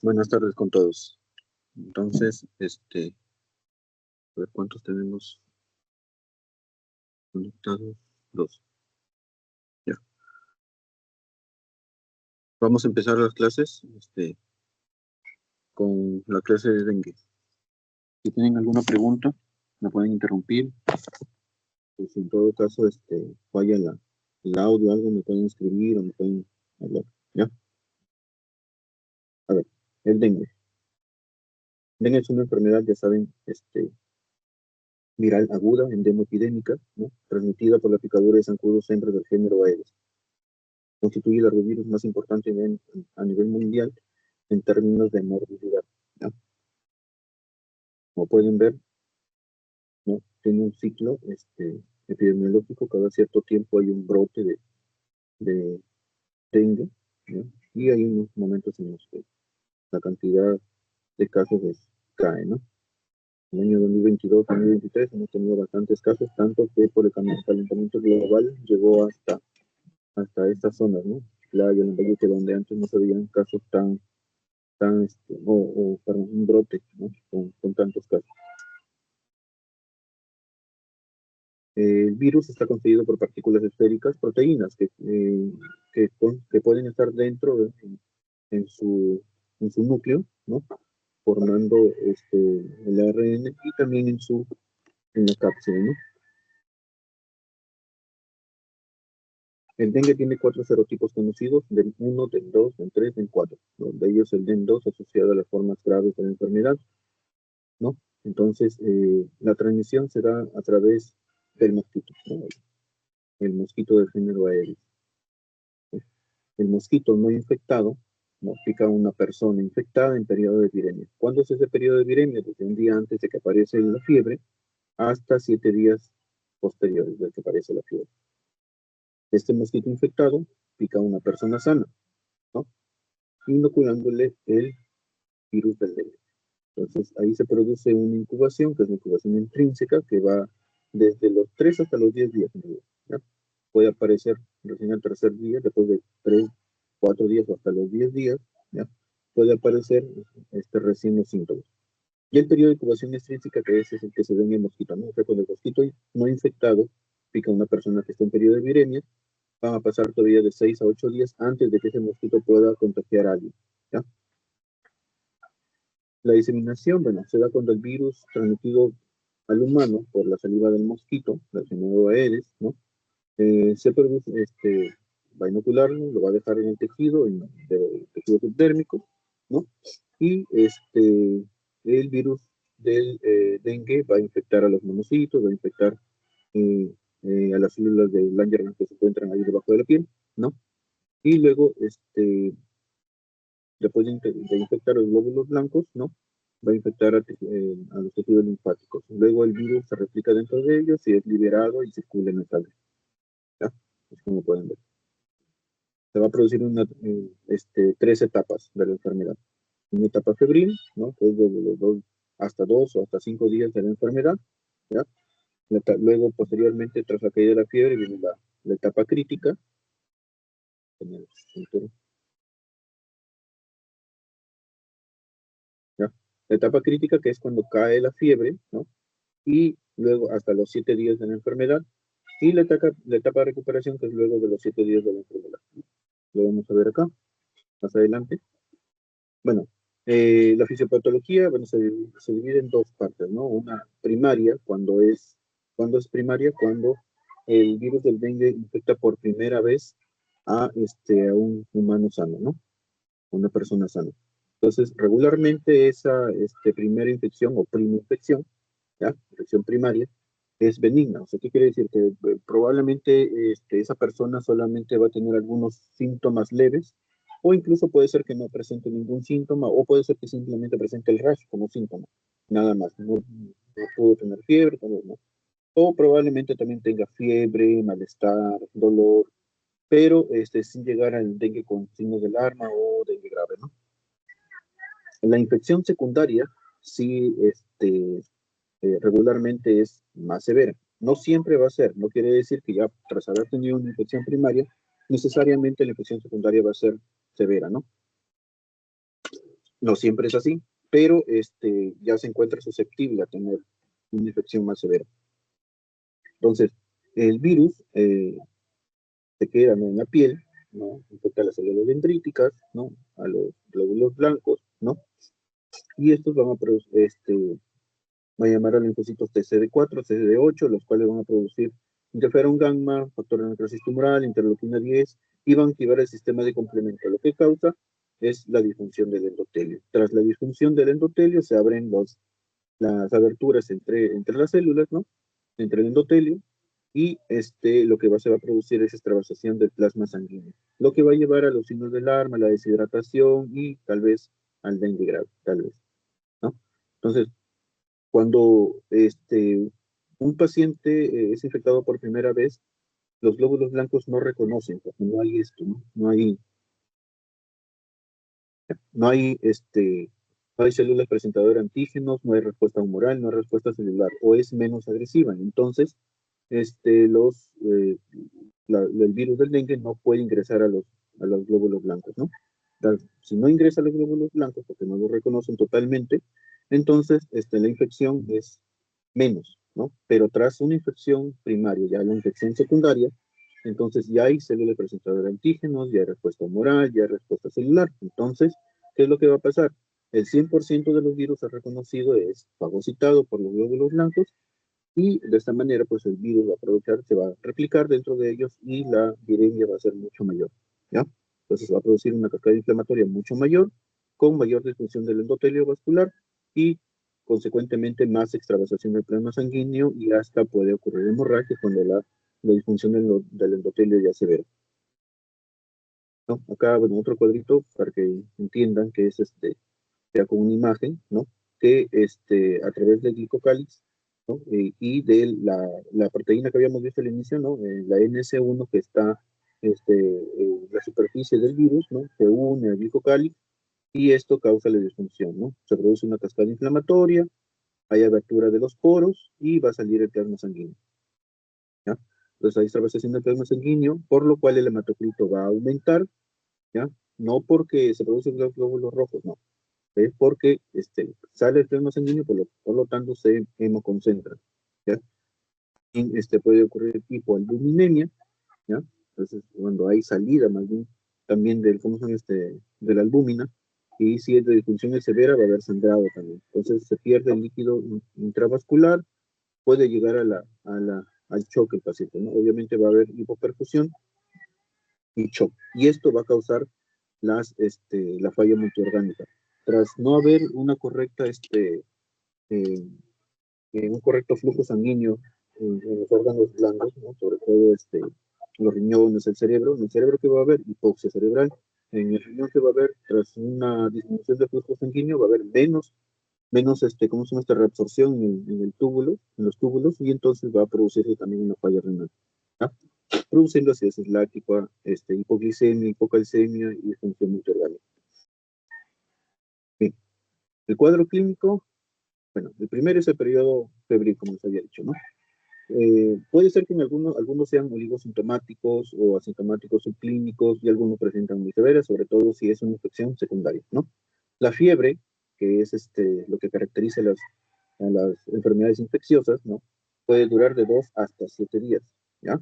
Buenas tardes con todos. Entonces, a ver cuántos tenemos conectados. 2. Ya. Vamos a empezar las clases, con la clase de dengue. Si tienen alguna pregunta, me pueden interrumpir. Pues en todo caso, falla el audio, algo, me pueden escribir o me pueden hablar. ¿Ya? A ver, el dengue. Dengue es una enfermedad, ya saben, viral aguda, endemopidémica, ¿no? Transmitida por la picadura de zancudos hembras del género Aedes. Constituye el arbovirus más importante a nivel mundial en términos de morbilidad, ¿no? Como pueden ver, ¿no? Tiene un ciclo epidemiológico, cada cierto tiempo hay un brote de dengue, ¿no? Y hay unos momentos en los que la cantidad de casos cae, ¿no? En el año 2022-2023 hemos tenido bastantes casos, tanto que por el calentamiento global llegó hasta estas zonas, ¿no? Playa, Lambayeque, donde antes no se veían casos tan perdón, un brote, ¿no? con tantos casos. El virus está constituido por partículas esféricas, proteínas, que pueden estar dentro en su núcleo, ¿no? Formando el ARN y también en la cápsula, ¿no? El dengue tiene 4 serotipos conocidos, del 1, del 2, del 3, del 4, ¿no? De ellos el DEN2 asociado a las formas graves de la enfermedad, ¿no? Entonces, la transmisión se da a través del mosquito, ¿no? El mosquito del género Aedes. El mosquito no infectado, ¿no? Pica a una persona infectada en periodo de viremia. ¿Cuándo es ese periodo de viremia? Desde un día antes de que aparece la fiebre hasta 7 días posteriores de que aparece la fiebre. Este mosquito infectado pica a una persona sana, ¿no? Inoculándole el virus del dengue. Entonces, ahí se produce una incubación, que es la incubación intrínseca, que va desde los 3 hasta los 10 días. ¿Ya? Puede aparecer recién al tercer día, después de 3, 4 días o hasta los 10 días, ¿ya? Puede aparecer recién los síntomas. Y el periodo de incubación extrínseca, que es el que se ve en el mosquito, ¿no? O sea, cuando el mosquito no infectado pica a una persona que está en periodo de viremia, van a pasar todavía de 6 a 8 días antes de que ese mosquito pueda contagiar a alguien, ¿ya? La diseminación, bueno, se da cuando el virus transmitido al humano por la saliva del mosquito, del género Aedes, ¿no? Se produce, va a inocularlo, lo va a dejar en el tejido, en el tejido subdérmico, ¿no? Y el virus del dengue va a infectar a los monocitos, va a infectar a las células de Langerhans que se encuentran ahí debajo de la piel, ¿no? Y luego, después de infectar los glóbulos blancos, ¿no? Va a infectar a los tejidos linfáticos. Luego el virus se replica dentro de ellos y es liberado y circula en la sangre. ¿Ya? Es como pueden ver. Se va a producir 3 etapas de la enfermedad. Una etapa febril, ¿no? Que es desde los 2 hasta 2 o hasta 5 días de la enfermedad, ¿ya? Luego, posteriormente, tras la caída de la fiebre, viene la etapa crítica. ¿Ya? La etapa crítica, que es cuando cae la fiebre, ¿no? Y luego hasta los 7 días de la enfermedad. Y la etapa de recuperación, que es luego de los 7 días de la enfermedad. Lo vamos a ver acá, más adelante. Bueno, la fisiopatología, bueno, se divide en 2 partes, ¿no? Una primaria, cuando es primaria, cuando el virus del dengue infecta por primera vez a un humano sano, ¿no? Una persona sana. Entonces, regularmente esa primera infección o infección, ¿ya? Infección primaria, es benigna. O sea, ¿qué quiere decir? Que probablemente esa persona solamente va a tener algunos síntomas leves, o incluso puede ser que no presente ningún síntoma, o puede ser que simplemente presente el rash como síntoma, nada más. No pudo tener fiebre, no. O probablemente también tenga fiebre, malestar, dolor, pero sin llegar al dengue con signos de alarma o dengue grave, ¿no? La infección secundaria sí regularmente es más severa. No siempre va a ser, no quiere decir que ya tras haber tenido una infección primaria, necesariamente la infección secundaria va a ser severa, ¿no? No siempre es así, pero ya se encuentra susceptible a tener una infección más severa. Entonces, el virus se queda, ¿no?, en la piel, ¿no? Infecta a las células dendríticas, ¿no?, a los glóbulos blancos, ¿no? Y estos van a producir, va a llamar a linfocitos TCD4, TCD8, los cuales van a producir interferón gamma, factor de necrosis tumoral, interleuquina 10, y van a activar el sistema de complemento. Lo que causa es la disfunción del endotelio. Tras la disfunción del endotelio se abren las aberturas entre las células, ¿no?, entre el endotelio, y lo que se va a producir es extravasación del plasma sanguíneo, lo que va a llevar a los signos de alarma, la deshidratación y tal vez al dengue grave, tal vez, ¿no? Entonces, cuando un paciente es infectado por primera vez, los glóbulos blancos no reconocen, porque no hay ¿no? No hay células presentadoras de antígenos, no hay respuesta humoral, no hay respuesta celular, o es menos agresiva. Entonces, el virus del dengue no puede ingresar a los glóbulos blancos, ¿no? Si no ingresa a los glóbulos blancos, porque no lo reconocen totalmente, entonces la infección es menos, ¿no? Pero tras una infección primaria, ya la infección secundaria, entonces ya hay células presentadoras de antígenos, ya hay respuesta humoral, ya hay respuesta celular. Entonces, ¿qué es lo que va a pasar? El 100% de los virus reconocido es fagocitado por los glóbulos blancos, y de esta manera, pues el virus va a aprovechar, se va a replicar dentro de ellos y la viremia va a ser mucho mayor, ¿ya? Entonces va a producir una cascada inflamatoria mucho mayor, con mayor disfunción del endotelio vascular y, consecuentemente, más extravasación del plasma sanguíneo, y hasta puede ocurrir hemorragia cuando la disfunción del endotelio ya se ve, ¿no? Acá, bueno, otro cuadrito para que entiendan que es ya con una imagen, ¿no?, que a través del glicocálix, ¿no?, y de la proteína que habíamos visto al inicio, ¿no?, la NS1, que está en la superficie del virus, ¿no?, se une al glicocálix y esto causa la disfunción, ¿no? Se produce una cascada inflamatoria, hay abertura de los poros y va a salir el plasma sanguíneo, ¿ya? Entonces ahí está haciendo el plasma sanguíneo, por lo cual el hematocrito va a aumentar, ¿ya? No porque se producen los glóbulos rojos, no, es porque sale el plasma sanguíneo, por lo tanto se hemoconcentra, ¿ya? Y puede ocurrir hipoalbuminemia, ¿ya? Entonces, cuando hay salida más bien también ¿cómo se llama? De la albúmina, y si es de disfunción severa va a haber sangrado también. Entonces se pierde el líquido intravascular, puede llegar al choque el paciente, ¿no? Obviamente va a haber hipoperfusión y shock, y esto va a causar la falla multiorgánica. Tras no haber eh, un correcto flujo sanguíneo en los órganos blandos, ¿no?, sobre todo los riñones, el cerebro. En el cerebro, que va a haber hipoxia cerebral. En el riñón, que va a haber, tras una disminución del flujo sanguíneo, va a haber menos ¿cómo se llama? Reabsorción en el túbulo, en los túbulos, y entonces va a producirse también una falla renal, ¿ya? Produciendo acidosis láctica, hipoglicemia, hipocalcemia y disfunción multiorgánica. Bien, el cuadro clínico, bueno, el primero es el periodo febril, como les había dicho, ¿no? Puede ser que en algunos sean oligosintomáticos o asintomáticos subclínicos, y algunos presentan muy severas, sobre todo si es una infección secundaria, ¿no? La fiebre, que es lo que caracteriza a las enfermedades infecciosas, ¿no?, puede durar de 2 hasta 7 días, ¿ya?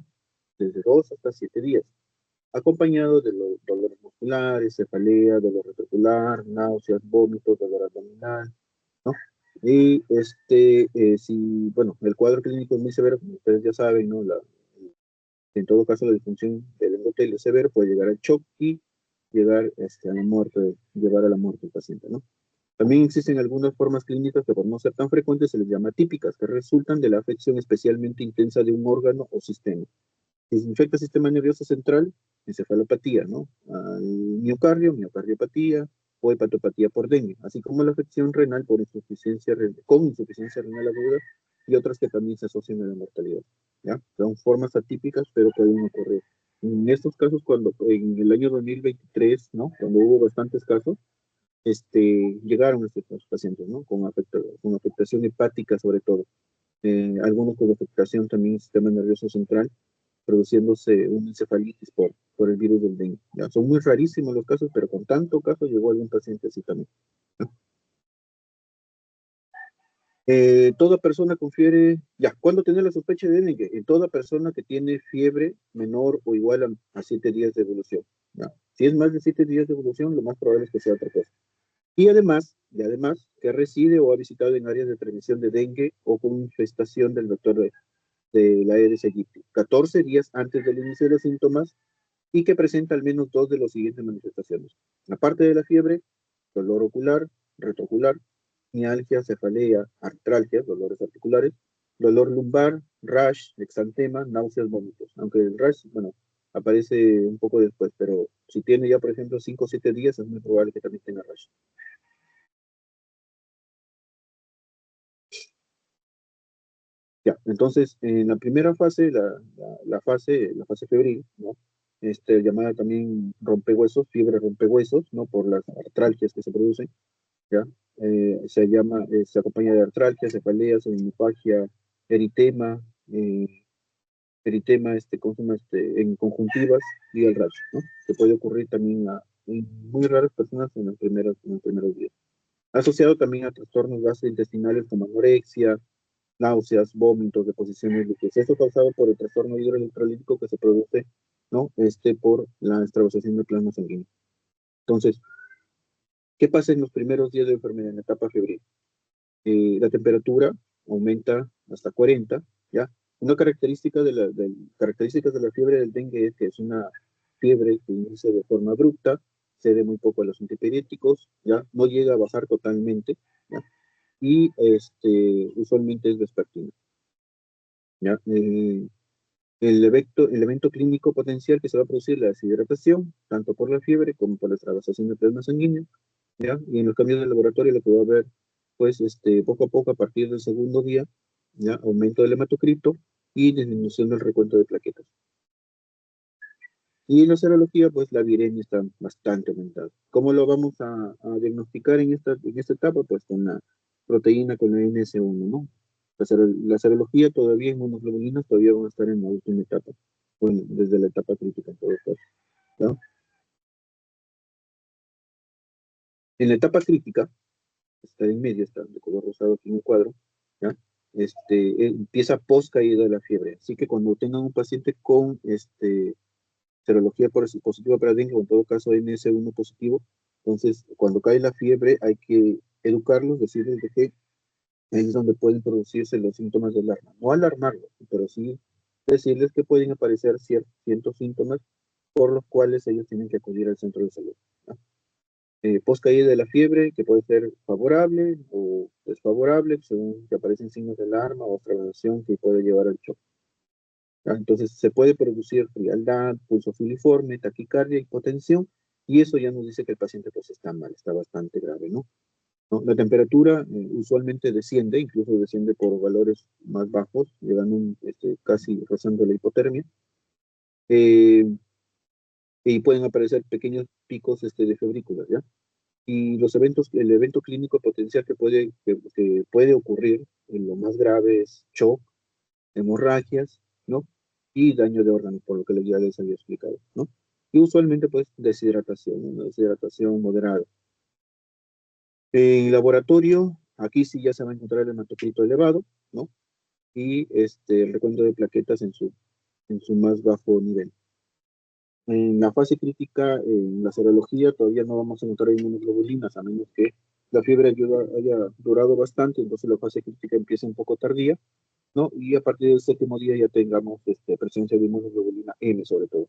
Desde 2 hasta 7 días, acompañado de los dolores musculares, cefalea, dolor reticular, náuseas, vómitos, dolor abdominal, ¿no? Y si, bueno, el cuadro clínico es muy severo, como ustedes ya saben, ¿no? En todo caso, la disfunción del endotelio severo puede llegar al shock y llegar a la muerte, llevar a la muerte del paciente, ¿no? También existen algunas formas clínicas que, por no ser tan frecuentes, se les llama típicas, que resultan de la afección especialmente intensa de un órgano o sistema. Si se infecta el sistema nervioso central, encefalopatía, ¿no? Al miocardio, miocardiopatía o hepatopatía por dengue, así como la afección renal con insuficiencia renal aguda, y otras que también se asocian a la mortalidad, ¿ya? Son formas atípicas, pero pueden ocurrir. En estos casos, cuando en el año 2023, ¿no?, cuando hubo bastantes casos, llegaron estos pacientes, ¿no?, con afectación hepática sobre todo, algunos con afectación también del sistema nervioso central, produciéndose una encefalitis por el virus del dengue. Ya, son muy rarísimos los casos, pero con tanto caso llegó algún paciente así también. ¿No? Toda persona confiere, ya, ¿cuándo tiene la sospecha de dengue? En toda persona que tiene fiebre menor o igual a 7 días de evolución. ¿Ya? Si es más de 7 días de evolución, lo más probable es que sea otra cosa. Y además, que reside o ha visitado en áreas de transmisión de dengue o con infestación del vector de la Aedes aegypti, 14 días antes del inicio de los síntomas y que presenta al menos dos de las siguientes manifestaciones. Aparte de la fiebre, dolor ocular, retroocular, mialgia, cefalea, artralgia, dolores articulares, dolor lumbar, rash, exantema, náuseas, vómitos. Aunque el rash, bueno, aparece un poco después, pero si tiene ya, por ejemplo, 5 o 7 días, es muy probable que también tenga rash. Ya, entonces, en la primera fase, la fase febril, ¿no? Llamada también rompehuesos, fiebre rompehuesos, ¿no? Por las artralgias que se producen, ¿ya? Se acompaña de artralgia, cefalea, hemipagia, eritema, eh, ¿cómo se llama? En conjuntivas y el rash, ¿no? Que puede ocurrir también en muy raras personas en los primeros días. Asociado también a trastornos gastrointestinales como anorexia, náuseas, vómitos, deposiciones líquidas. Esto causado por el trastorno hidroelectrolítico que se produce, ¿no? Por la extravasación del plasma sanguíneo. Entonces, ¿qué pasa en los primeros días de enfermedad, en la etapa febril? La temperatura aumenta hasta 40, ¿ya? Una características de la fiebre del dengue es que es una fiebre que inicia de forma abrupta, cede muy poco a los antipiréticos, ¿ya? No llega a bajar totalmente, ¿ya? Y usualmente es vespertina, ¿ya? El evento clínico potencial que se va a producir la deshidratación, tanto por la fiebre como por la extravasación del plasma sanguíneo, ¿ya? Y en los cambios de laboratorio lo que va a ver, pues, poco a poco, a partir del segundo día, ¿ya? Aumento del hematocrito y disminución del recuento de plaquetas. Y en la serología, pues, la viremia está bastante aumentada. ¿Cómo lo vamos a diagnosticar en esta etapa? Pues con la proteína, con la NS1, ¿no? La serología todavía en monoglobulinas todavía van a estar en la última etapa, bueno, desde la etapa crítica en todo caso, ¿no? En la etapa crítica, está en medio, está de color rosado aquí en el cuadro, ¿ya? Empieza post caída de la fiebre. Así que cuando tengan un paciente con serología positiva para dengue, o en todo caso NS1 positivo, entonces cuando cae la fiebre hay que educarlos, decirles de que es donde pueden producirse los síntomas de alarma. No alarmarlos, pero sí decirles que pueden aparecer ciertos síntomas por los cuales ellos tienen que acudir al centro de salud, ¿no? Post caída de la fiebre, que puede ser favorable o desfavorable, según que aparecen signos de alarma o traslación que puede llevar al shock. ¿Ya? Entonces, se puede producir frialdad, pulso filiforme, taquicardia, hipotensión, y eso ya nos dice que el paciente pues está mal, está bastante grave, ¿no? ¿No? La temperatura usualmente desciende, incluso desciende por valores más bajos, llegando casi rozando la hipotermia, eh, y pueden aparecer pequeños picos de febrículas, ¿ya? Y el evento clínico potencial que puede ocurrir en lo más grave es shock, hemorragias, ¿no? Y daño de órganos, por lo que ya les había explicado, ¿no? Y usualmente, pues, deshidratación, una deshidratación moderada. En laboratorio, aquí sí ya se va a encontrar el hematocrito elevado, ¿no? Y el recuento de plaquetas en su más bajo nivel. En la fase crítica, en la serología, todavía no vamos a encontrar inmunoglobulinas, a menos que la fiebre haya durado bastante, entonces la fase crítica empieza un poco tardía, ¿no? Y a partir del séptimo día ya tengamos presencia de inmunoglobulina M, sobre todo,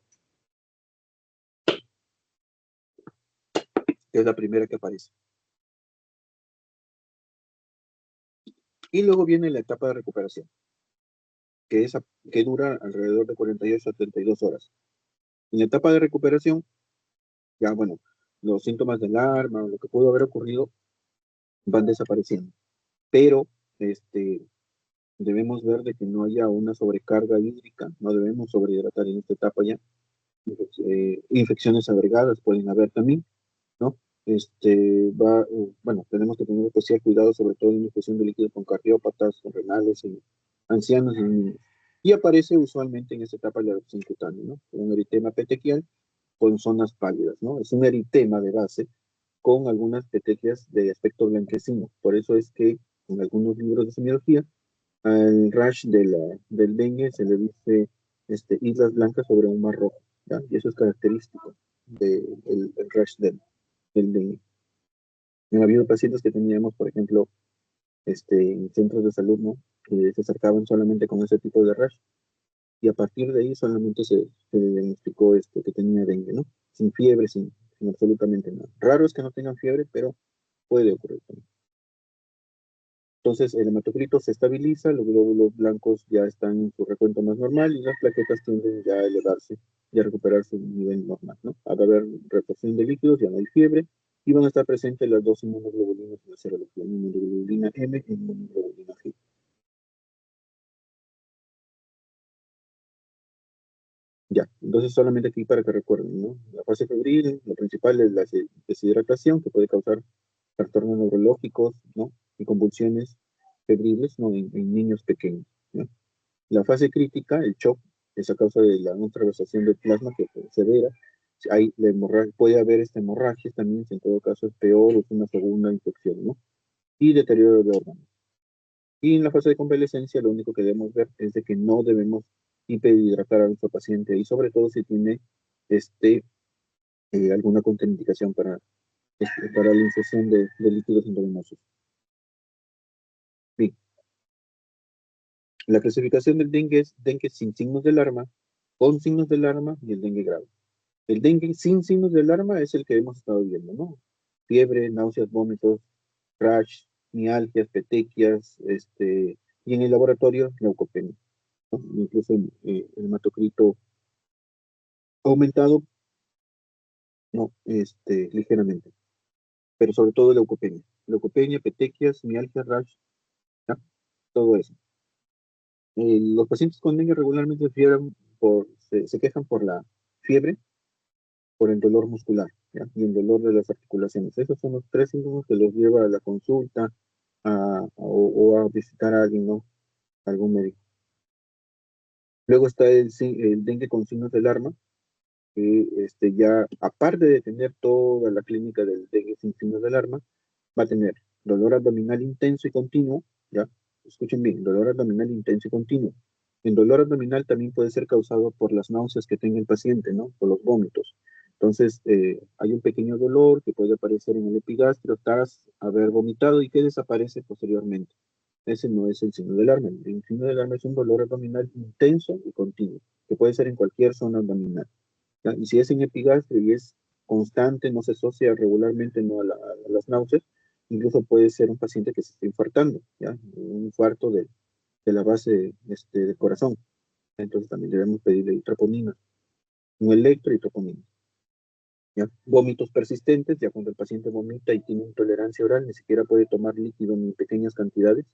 que es la primera que aparece. Y luego viene la etapa de recuperación, que dura alrededor de 48 a 32 horas. En la etapa de recuperación, ya, bueno, los síntomas de alarma o lo que pudo haber ocurrido van desapareciendo, pero debemos ver de que no haya una sobrecarga hídrica, no debemos sobrehidratar en esta etapa ya. Infecciones agregadas pueden haber también, ¿no? Bueno, tenemos que tener especial cuidado, sobre todo en la infusión de líquidos con cardiópatas, con renales, en ancianos y en niños. y aparece usualmente en esta etapa de la erupción cutánea, ¿no? Un eritema petequial con zonas pálidas, ¿no? Es un eritema de base con algunas petequias de aspecto blanquecino. Por eso es que en algunos libros de semiología al rash del dengue se le dice islas blancas sobre un mar rojo, ¿ya? Y eso es característico del rash del dengue. Ha habido pacientes que teníamos, por ejemplo, en centros de salud, ¿no? Que se acercaban solamente con ese tipo de rash y a partir de ahí solamente se diagnosticó que tenía dengue, ¿no? Sin fiebre, sin absolutamente nada. Raro es que no tengan fiebre, pero puede ocurrir también. Entonces el hematocrito se estabiliza, los glóbulos blancos ya están en su recuento más normal y las plaquetas tienden ya a elevarse y a recuperar su nivel normal, ¿no? Al haber reposición de líquidos, ya no hay fiebre y van a estar presentes las dos inmunoglobulinas en la serología, inmunoglobulina M y inmunoglobulina G. Ya, entonces solamente aquí para que recuerden, ¿no? La fase febril, lo principal es la deshidratación que puede causar trastornos neurológicos, ¿no? Y convulsiones febriles, ¿no? En niños pequeños, ¿no? La fase crítica, el shock, es a causa de la no transversación del plasma que es severa. Hay la hemorragia, puede haber hemorragia también, si en todo caso es peor, es una segunda infección, ¿no? Y deterioro de órganos. Y en la fase de convalescencia, lo único que debemos ver es de que no debemos hiperhidratar a nuestro paciente y sobre todo si tiene este, alguna contraindicación para la infección de líquidos endovenosos. Bien, la clasificación del dengue es dengue sin signos de alarma, con signos de alarma y el dengue grave. El dengue sin signos de alarma es el que hemos estado viendo, ¿no? Fiebre, náuseas, vómitos, rash, mialgias, petequias, y en el laboratorio, leucopenia, ¿no? Incluso el hematocrito aumentado, no, ligeramente, pero sobre todo leucopenia, petequias, mialgias, rash, ¿ya? Todo eso. Los pacientes con dengue regularmente se quejan por la fiebre, por el dolor muscular, ¿ya? Y el dolor de las articulaciones. Esos son los tres síntomas que los lleva a la consulta o a visitar a alguien, ¿no? Algún médico. Luego está el dengue con signos de alarma, que ya, aparte de tener toda la clínica del dengue sin signos de alarma, va a tener dolor abdominal intenso y continuo, ¿ya? Escuchen bien, dolor abdominal intenso y continuo. El dolor abdominal también puede ser causado por las náuseas que tenga el paciente, ¿no? Por los vómitos. Entonces, hay un pequeño dolor que puede aparecer en el epigastrio tras haber vomitado y que desaparece posteriormente. Ese no es el signo de alarma. El signo de alarma es un dolor abdominal intenso y continuo, que puede ser en cualquier zona abdominal, ¿ya? Y si es en epigastrio y es constante, no se asocia regularmente, ¿no? a las náuseas, incluso puede ser un paciente que se está infartando, ¿ya? Un infarto de la base del corazón. Entonces también debemos pedirle troponina, un electro y troponina, ¿ya? Vómitos persistentes, ya cuando el paciente vomita y tiene intolerancia oral, ni siquiera puede tomar líquido ni en pequeñas cantidades.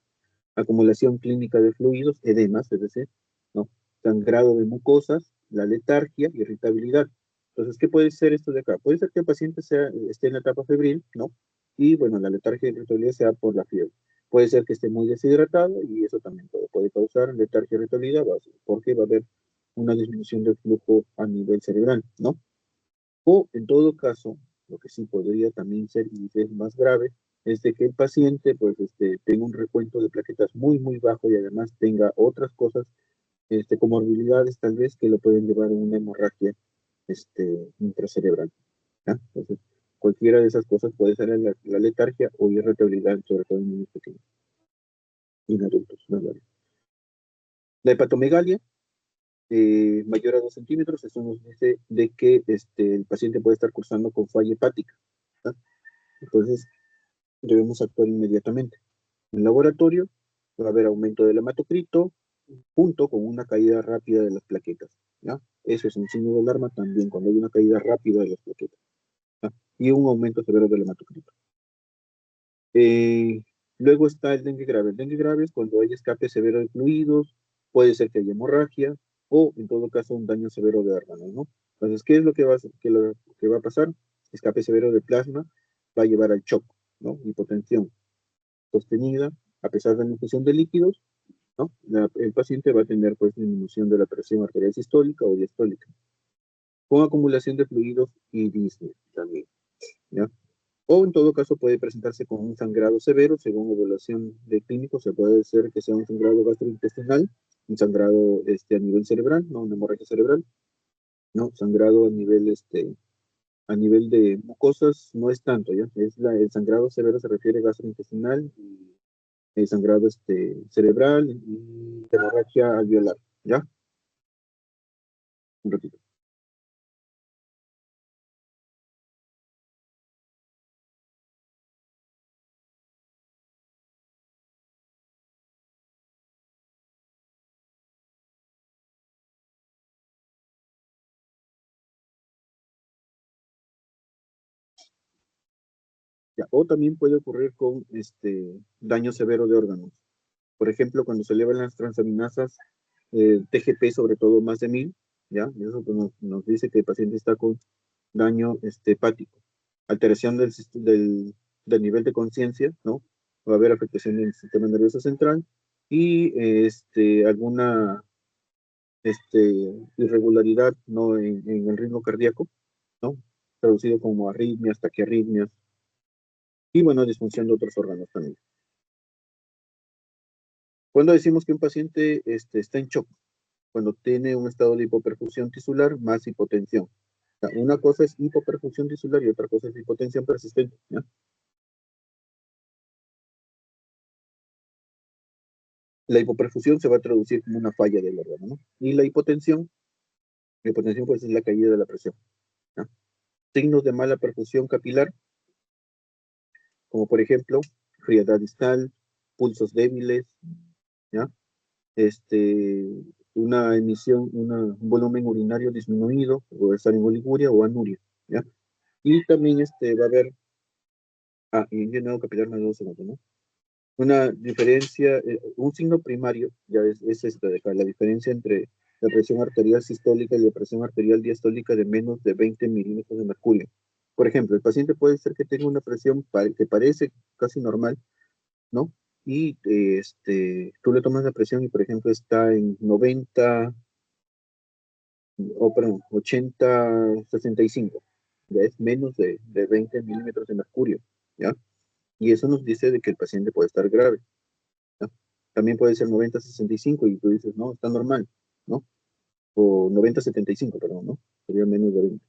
Acumulación clínica de fluidos, edemas, es decir, ¿no? Sangrado de mucosas, la letargia, irritabilidad. Entonces, ¿qué puede ser esto de acá? Puede ser que el paciente esté en la etapa febril, ¿no? Y bueno, la letargia y irritabilidad sea por la fiebre. Puede ser que esté muy deshidratado y eso también puede causar letargia y irritabilidad, porque va a haber una disminución del flujo a nivel cerebral, ¿no? O en todo caso, lo que sí podría también ser y es más grave, es de que el paciente pues tenga un recuento de plaquetas muy muy bajo y además tenga otras cosas, comorbilidades tal vez que lo pueden llevar a una hemorragia intracerebral, ¿ya? Entonces, cualquiera de esas cosas puede ser la letargia o irritabilidad, sobre todo en niños pequeños y en adultos, ¿no? La hepatomegalia mayor a 2 centímetros, eso nos dice de que el paciente puede estar cursando con falla hepática, ¿ya? Entonces, debemos actuar inmediatamente. En el laboratorio va a haber aumento del hematocrito junto con una caída rápida de las plaquetas, ¿ya? Eso es un signo de alarma también cuando hay una caída rápida de las plaquetas, ¿ya? Y un aumento severo del hematocrito. Eh, Luego está el dengue grave. El dengue grave es cuando hay escape severo de fluidos, puede ser que haya hemorragia o en todo caso un daño severo de órganos, ¿no? Entonces, ¿qué es lo que que va a pasar? Escape severo de plasma va a llevar al shock, ¿no? Hipotensión sostenida a pesar de la infusión de líquidos ¿no? El paciente va a tener pues disminución de la presión arterial sistólica o diastólica, con acumulación de fluidos y disnea también, ¿ya? O en todo caso puede presentarse con un sangrado severo, según evaluación de clínico, se puede ser que sea un sangrado gastrointestinal, un sangrado a nivel cerebral, no una hemorragia cerebral, no, sangrado a nivel de mucosas no es tanto, ¿ya? El sangrado severo se refiere a gastrointestinal y el sangrado cerebral y hemorragia alveolar, ¿ya? Un ratito. ¿Ya? O también puede ocurrir con daño severo de órganos. Por ejemplo, cuando se elevan las transaminasas, TGP sobre todo más de 1000, ¿ya? Y eso pues, nos dice que el paciente está con daño hepático, alteración del nivel de conciencia, ¿no? Va a haber afectación del sistema nervioso central y alguna irregularidad, ¿no? En el ritmo cardíaco, ¿no? Traducido como arritmias, taquiarritmias y, bueno, disfunción de otros órganos también. Cuando decimos que un paciente está en shock, cuando tiene un estado de hipoperfusión tisular más hipotensión. O sea, una cosa es hipoperfusión tisular y otra cosa es hipotensión persistente, ¿ya? La hipoperfusión se va a traducir como una falla del órgano, ¿no? Y la hipotensión pues es la caída de la presión, ¿ya? Signos de mala perfusión capilar, como por ejemplo, frialdad distal, pulsos débiles, ¿ya? Este, una emisión, un volumen urinario disminuido, o estar en oliguria o anuria, ¿ya? Y también va a haber, y llenado capilar más de 2 segundos, ¿no? Una diferencia, un signo primario, ya es esta de acá, la diferencia entre la presión arterial sistólica y la presión arterial diastólica de menos de 20 milímetros de mercurio. Por ejemplo, el paciente puede ser que tenga una presión que parece casi normal, ¿no? Y tú le tomas la presión y, por ejemplo, está en 90, o perdón, 80, 65. Ya es menos de 20 milímetros de mercurio, ¿ya? Y eso nos dice de que el paciente puede estar grave, ¿no? También puede ser 90-65 y tú dices, no, está normal, ¿no? O 90-75, perdón, ¿no? Sería menos de 20.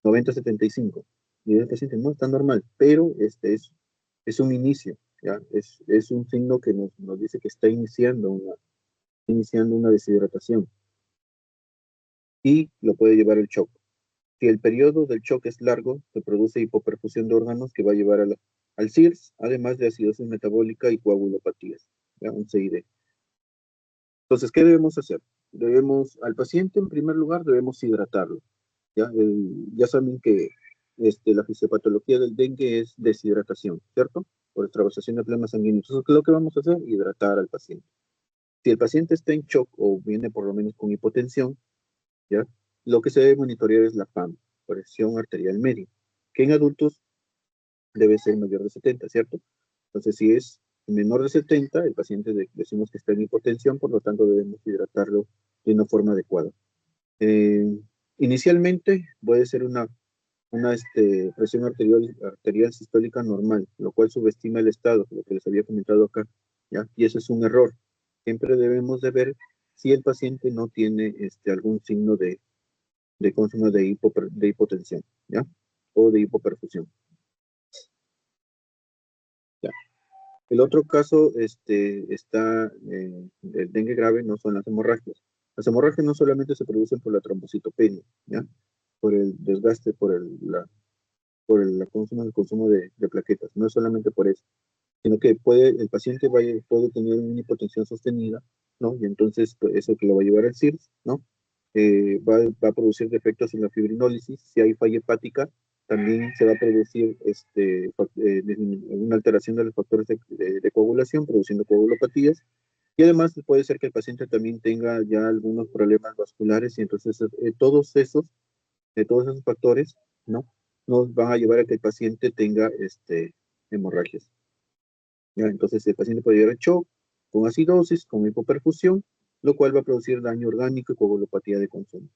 90-75. Y el paciente, no, está normal, pero es un inicio, ¿ya? Es un signo que nos dice que está iniciando una deshidratación y lo puede llevar el shock. Si el periodo del shock es largo, se produce hipoperfusión de órganos que va a llevar al CIRS, además de acidosis metabólica y coagulopatías, ¿ya? Un CID. Entonces, ¿qué debemos hacer? Al paciente, en primer lugar, debemos hidratarlo. Ya saben que la fisiopatología del dengue es deshidratación, ¿cierto? Por extravasación de plasma sanguíneo. Entonces, ¿qué es lo que vamos a hacer? Hidratar al paciente. Si el paciente está en shock o viene por lo menos con hipotensión, ¿ya? Lo que se debe monitorear es la PAM, presión arterial media, que en adultos debe ser mayor de 70, ¿cierto? Entonces, si es menor de 70, el paciente decimos que está en hipotensión, por lo tanto debemos hidratarlo de una forma adecuada. Eh, Inicialmente puede ser una presión arterial sistólica normal, lo cual subestima el estado, lo que les había comentado acá, ¿ya? Y eso es un error. Siempre debemos de ver si el paciente no tiene algún signo de consumo de hipotensión, ¿ya? O de hipoperfusión, ¿ya? El otro caso está, el dengue grave no son las hemorragias. Las hemorragias no solamente se producen por la trombocitopenia, ¿ya? Por el desgaste, el consumo de plaquetas. No es solamente por eso, sino que el paciente puede tener una hipotensión sostenida, ¿no? Y entonces pues, eso que lo va a llevar al CIRS, ¿no? Va a producir defectos en la fibrinólisis. Si hay falla hepática, también se va a producir una alteración de los factores de coagulación, produciendo coagulopatías. Y además puede ser que el paciente también tenga ya algunos problemas vasculares y entonces todos esos factores, ¿no? Nos van a llevar a que el paciente tenga hemorragias. ¿Ya? Entonces el paciente puede llegar a shock con acidosis, con hipoperfusión, lo cual va a producir daño orgánico y coagulopatía de consumo.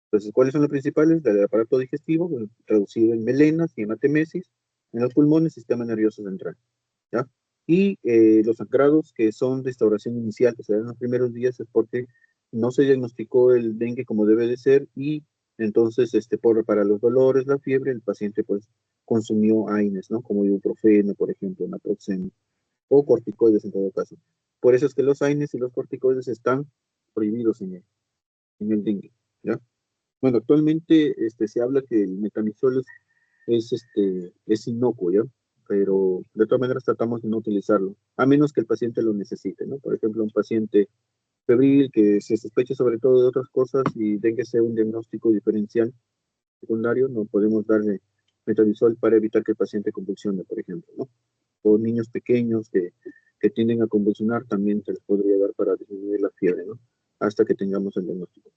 Entonces, ¿cuáles son los principales? Del aparato digestivo, traducido en melenas y hematemesis, en los pulmones, sistema nervioso central, ¿ya? Y los sangrados que son de restauración inicial, que se dan en los primeros días, es porque no se diagnosticó el dengue como debe de ser y entonces para los dolores, la fiebre, el paciente pues consumió AINES, ¿no? Como ibuprofeno, por ejemplo, naproxeno, o corticoides en todo caso. Por eso es que los AINES y los corticoides están prohibidos en el dengue, ¿ya? Bueno, actualmente se habla que el metamizol es inocuo, ¿ya? Pero de todas maneras tratamos de no utilizarlo, a menos que el paciente lo necesite, ¿no? Por ejemplo, un paciente febril que se sospeche sobre todo de otras cosas y dengue sea un diagnóstico diferencial secundario, no podemos darle metamizol para evitar que el paciente convulsione, por ejemplo, ¿no? O niños pequeños que tienden a convulsionar también se les podría dar para disminuir la fiebre, ¿no? Hasta que tengamos el diagnóstico.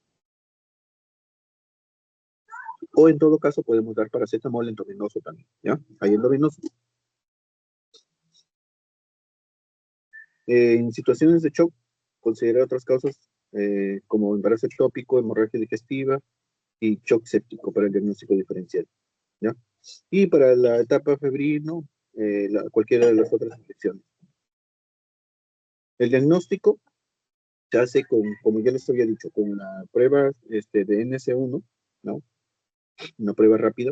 O en todo caso podemos dar paracetamol endovenoso también, ¿ya? Hay endovenoso. En situaciones de shock, considerar otras causas como embarazo ectópico, hemorragia digestiva y shock séptico para el diagnóstico diferencial, ¿ya? Y para la etapa febril, ¿no? Cualquiera de las otras infecciones. El diagnóstico se hace como ya les había dicho, con la prueba de NS1, ¿no? Una prueba rápida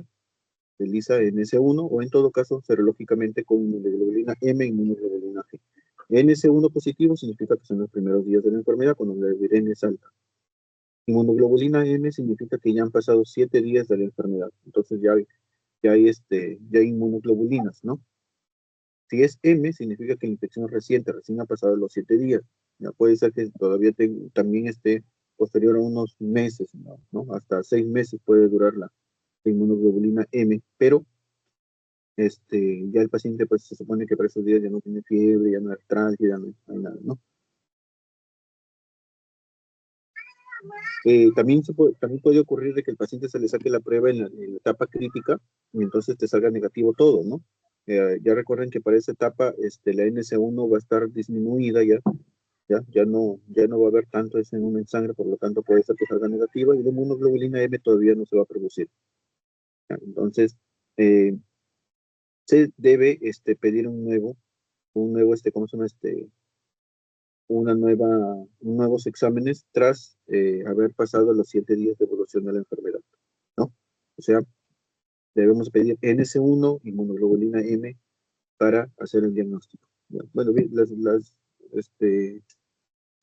de ELISA NS1 o en todo caso serológicamente con inmunoglobulina M y inmunoglobulina G. NS1 positivo significa que son los primeros días de la enfermedad cuando la evidencia es alta. Inmunoglobulina M significa que ya han pasado 7 días de la enfermedad. Entonces ya hay inmunoglobulinas, ¿no? Si es M, significa que la infección es reciente, recién ha pasado los 7 días. Ya puede ser que todavía también esté posterior a unos meses, ¿no? Hasta 6 meses puede durar la inmunoglobulina M, pero ya el paciente pues se supone que para esos días ya no tiene fiebre, ya no hay artralgia, ya no hay nada, ¿no? También puede ocurrir de que el paciente se le saque la prueba en la etapa crítica y entonces te salga negativo todo, ¿no? Ya recuerden que para esa etapa la NC1 va a estar disminuida ya no va a haber tanto NC1 en sangre, por lo tanto puede ser que salga negativa y la inmunoglobulina M todavía no se va a producir. ¿Ya? Entonces, se debe pedir ¿cómo se llama? Nuevos exámenes tras haber pasado los 7 días de evolución de la enfermedad, ¿no? O sea, debemos pedir NS1, inmunoglobulina M, para hacer el diagnóstico. Bueno, bien,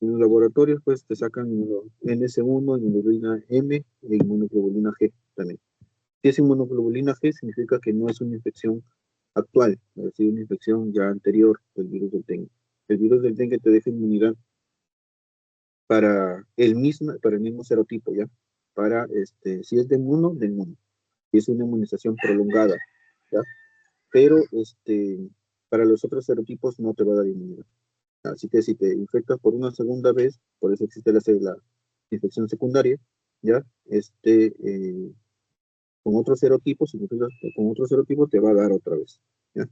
en los laboratorios, pues, te sacan NS1, inmunoglobulina M e inmunoglobulina G también. Si es inmunoglobulina G, significa que no es una infección actual, es decir, una infección ya anterior del virus del dengue. El virus del dengue te deja inmunidad para el mismo serotipo, ¿ya? Si es de inmuno. Y es una inmunización prolongada, ¿ya? Pero, para los otros serotipos no te va a dar inmunidad. Así que si te infectas por una segunda vez, por eso existe la infección secundaria, ¿ya? Con otro serotipo, si infectas con otro serotipo, te va a dar otra vez, ¿ya?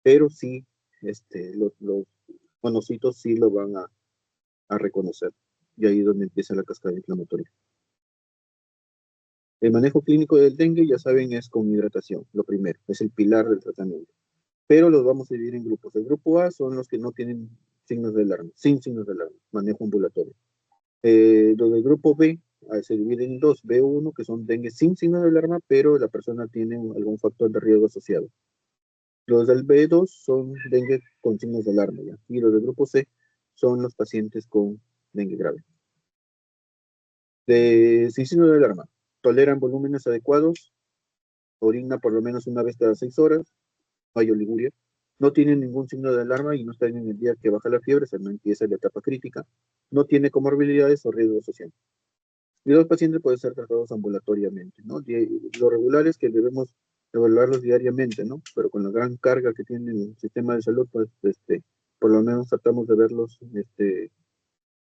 Pero sí, los monocitos sí lo van a reconocer. Y ahí es donde empieza la cascada inflamatoria. El manejo clínico del dengue, ya saben, es con hidratación, lo primero, es el pilar del tratamiento. Pero los vamos a dividir en grupos. El grupo A son los que no tienen signos de alarma, sin signos de alarma, manejo ambulatorio. Los del grupo B se dividen en dos, B1, que son dengue sin signos de alarma, pero la persona tiene algún factor de riesgo asociado. Los del B2 son dengue con signos de alarma, ¿ya? Y los del grupo C son los pacientes con dengue grave. Sin signos de alarma, toleran volúmenes adecuados, orina por lo menos una vez cada 6 horas, no hay oliguria, no tiene ningún signo de alarma y no está en el día que baja la fiebre, o sea, no empieza la etapa crítica, no tiene comorbilidades o riesgo social. Y los pacientes pueden ser tratados ambulatoriamente, ¿no? Lo regular es que debemos evaluarlos diariamente, ¿no? Pero con la gran carga que tiene el sistema de salud, pues, por lo menos tratamos de verlos,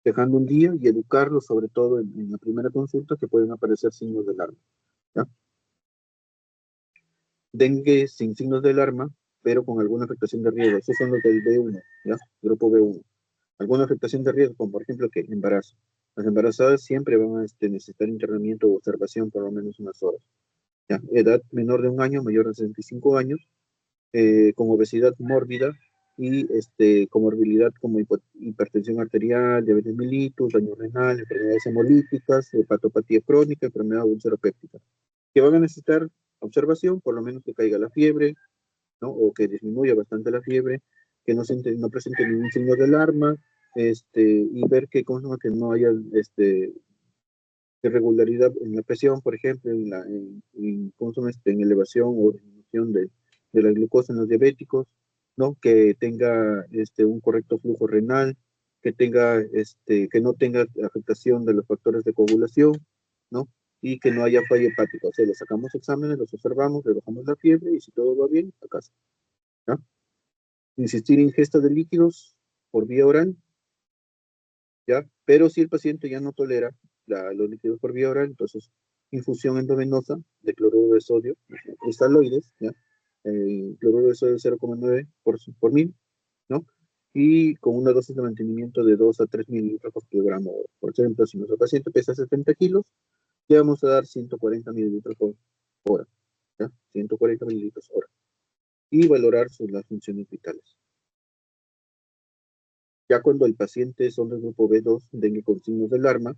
dejando un día y educarlos, sobre todo en la primera consulta, que pueden aparecer signos de alarma, ¿ya? Dengue sin signos de alarma pero con alguna afectación de riesgo. Esos son los del B1, ¿ya? Grupo B1. Alguna afectación de riesgo, como por ejemplo que embarazo. Las embarazadas siempre van a necesitar internamiento o observación por lo menos unas horas. ¿Ya? Edad menor de 1 año, mayor de 65 años, con obesidad mórbida y comorbilidad como hipertensión arterial, diabetes mellitus, daño renal, enfermedades hemolíticas, hepatopatía crónica, enfermedad ulceropéptica, que van a necesitar observación, por lo menos que caiga la fiebre, ¿no? O que disminuya bastante la fiebre, que no presente ningún signo de alarma, y ver que, ¿cómo se llama? Que no haya irregularidad en la presión, por ejemplo, ¿cómo se llama? En elevación o disminución de la glucosa en los diabéticos, ¿no? Que tenga un correcto flujo renal, que no tenga afectación de los factores de coagulación, ¿no? Y que no haya falla hepática. O sea, le sacamos exámenes, los observamos, le bajamos la fiebre y si todo va bien, a casa, ¿no? Insistir en ingesta de líquidos por vía oral, ¿ya? Pero si el paciente ya no tolera los líquidos por vía oral, entonces infusión endovenosa de cloruro de sodio, cristaloides, ¿ya? Cloruro de sodio 0,9 por mil, ¿no? Y con una dosis de mantenimiento de 2 a 3 mililitros por kilogramo. Por ejemplo, si nuestro paciente pesa 70 kilos, le vamos a dar 140 mililitros por hora, ¿ya? 140 mililitros hora. Y valorar las funciones vitales. Ya cuando el paciente son del grupo B2, dengue con signos de alarma,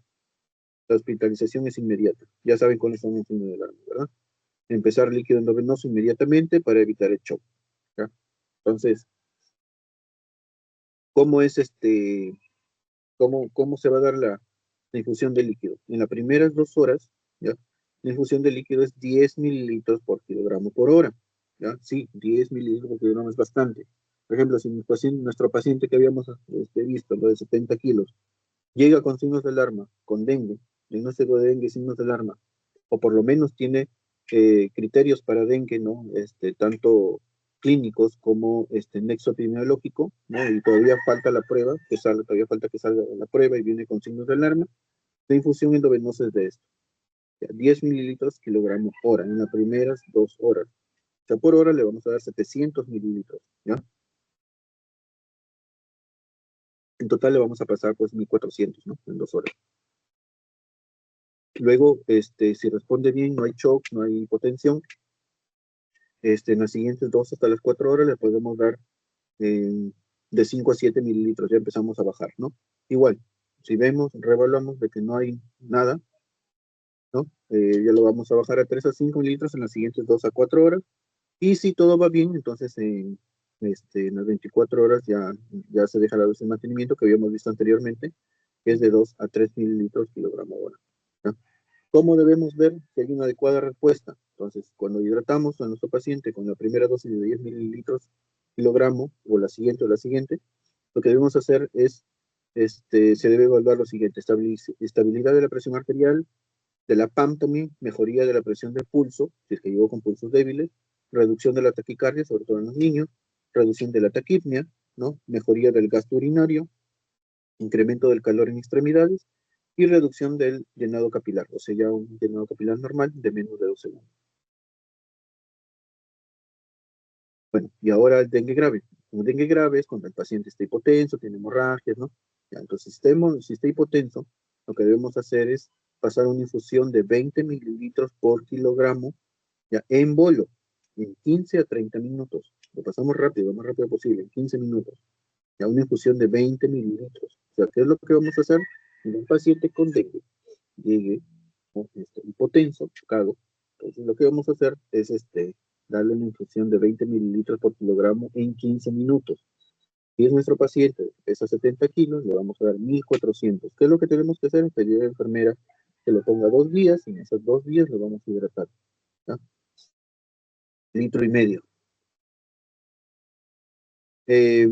la hospitalización es inmediata. Ya saben cuáles son los signos de alarma, ¿verdad? Empezar líquido endovenoso inmediatamente para evitar el shock, ¿ya? Entonces, ¿cómo es cómo se va a dar la infusión de líquido? En las primeras 2 horas, ¿ya? La infusión de líquido es 10 mililitros por kilogramo por hora, ¿ya? Sí, 10 mililitros por kilogramo es bastante. Por ejemplo, si nuestro paciente que habíamos visto, lo de 70 kilos, llega con signos de alarma, con dengue, diagnóstico de dengue, signos de alarma, o por lo menos tiene criterios para dengue, ¿no? Tanto clínicos como nexo epidemiológico, ¿no? Y todavía falta la prueba, todavía falta que salga la prueba y viene con signos de alarma. La infusión endovenosa es de esto, ya, 10 mililitros kilogramo hora, en las primeras 2 horas. O sea, por hora le vamos a dar 700 mililitros, ¿ya? En total le vamos a pasar pues 1400, ¿no? En 2 horas. Luego, si responde bien, no hay shock, no hay hipotensión, en las siguientes 2 hasta las 4 horas le podemos dar de 5 a 7 mililitros, ya empezamos a bajar, ¿no? Igual, si vemos, revaluamos de que no hay nada, ¿no? Ya lo vamos a bajar a 3 a 5 mililitros en las siguientes 2 a 4 horas, y si todo va bien, entonces en las 24 horas ya se deja la dosis de mantenimiento que habíamos visto anteriormente, que es de 2 a 3 mililitros kilogramo hora, ¿no? ¿Cómo debemos ver si hay una adecuada respuesta? Entonces, cuando hidratamos a nuestro paciente con la primera dosis de 10 mililitros kilogramo, o la siguiente, lo que debemos hacer es, se debe evaluar lo siguiente: estabilidad de la presión arterial, de la PAM también, mejoría de la presión del pulso, si es que llegó con pulsos débiles, reducción de la taquicardia, sobre todo en los niños, reducción de la taquipnea, ¿no? Mejoría del gasto urinario, incremento del calor en extremidades y reducción del llenado capilar, o sea, ya un llenado capilar normal de menos de 2 segundos. Bueno, y ahora el dengue grave. Un dengue grave es cuando el paciente está hipotenso, tiene hemorragias, ¿no? Ya, entonces, si está hipotenso, lo que debemos hacer es pasar una infusión de 20 mililitros por kilogramo, ya, en bolo, en 15 a 30 minutos. Lo pasamos rápido, lo más rápido posible, en 15 minutos. Ya, una infusión de 20 mililitros. O sea, ¿qué es lo que vamos a hacer? En un paciente con dengue llegue, ¿no? Hipotenso, chocado. Entonces, lo que vamos a hacer es darle una infusión de 20 mililitros por kilogramo en 15 minutos. Si es nuestro paciente, pesa 70 kilos, le vamos a dar 1400. ¿Qué es lo que tenemos que hacer? Pedir a la enfermera que le ponga 2 días, y en esos 2 días le vamos a hidratar, ¿ya? Litro y medio. Eh,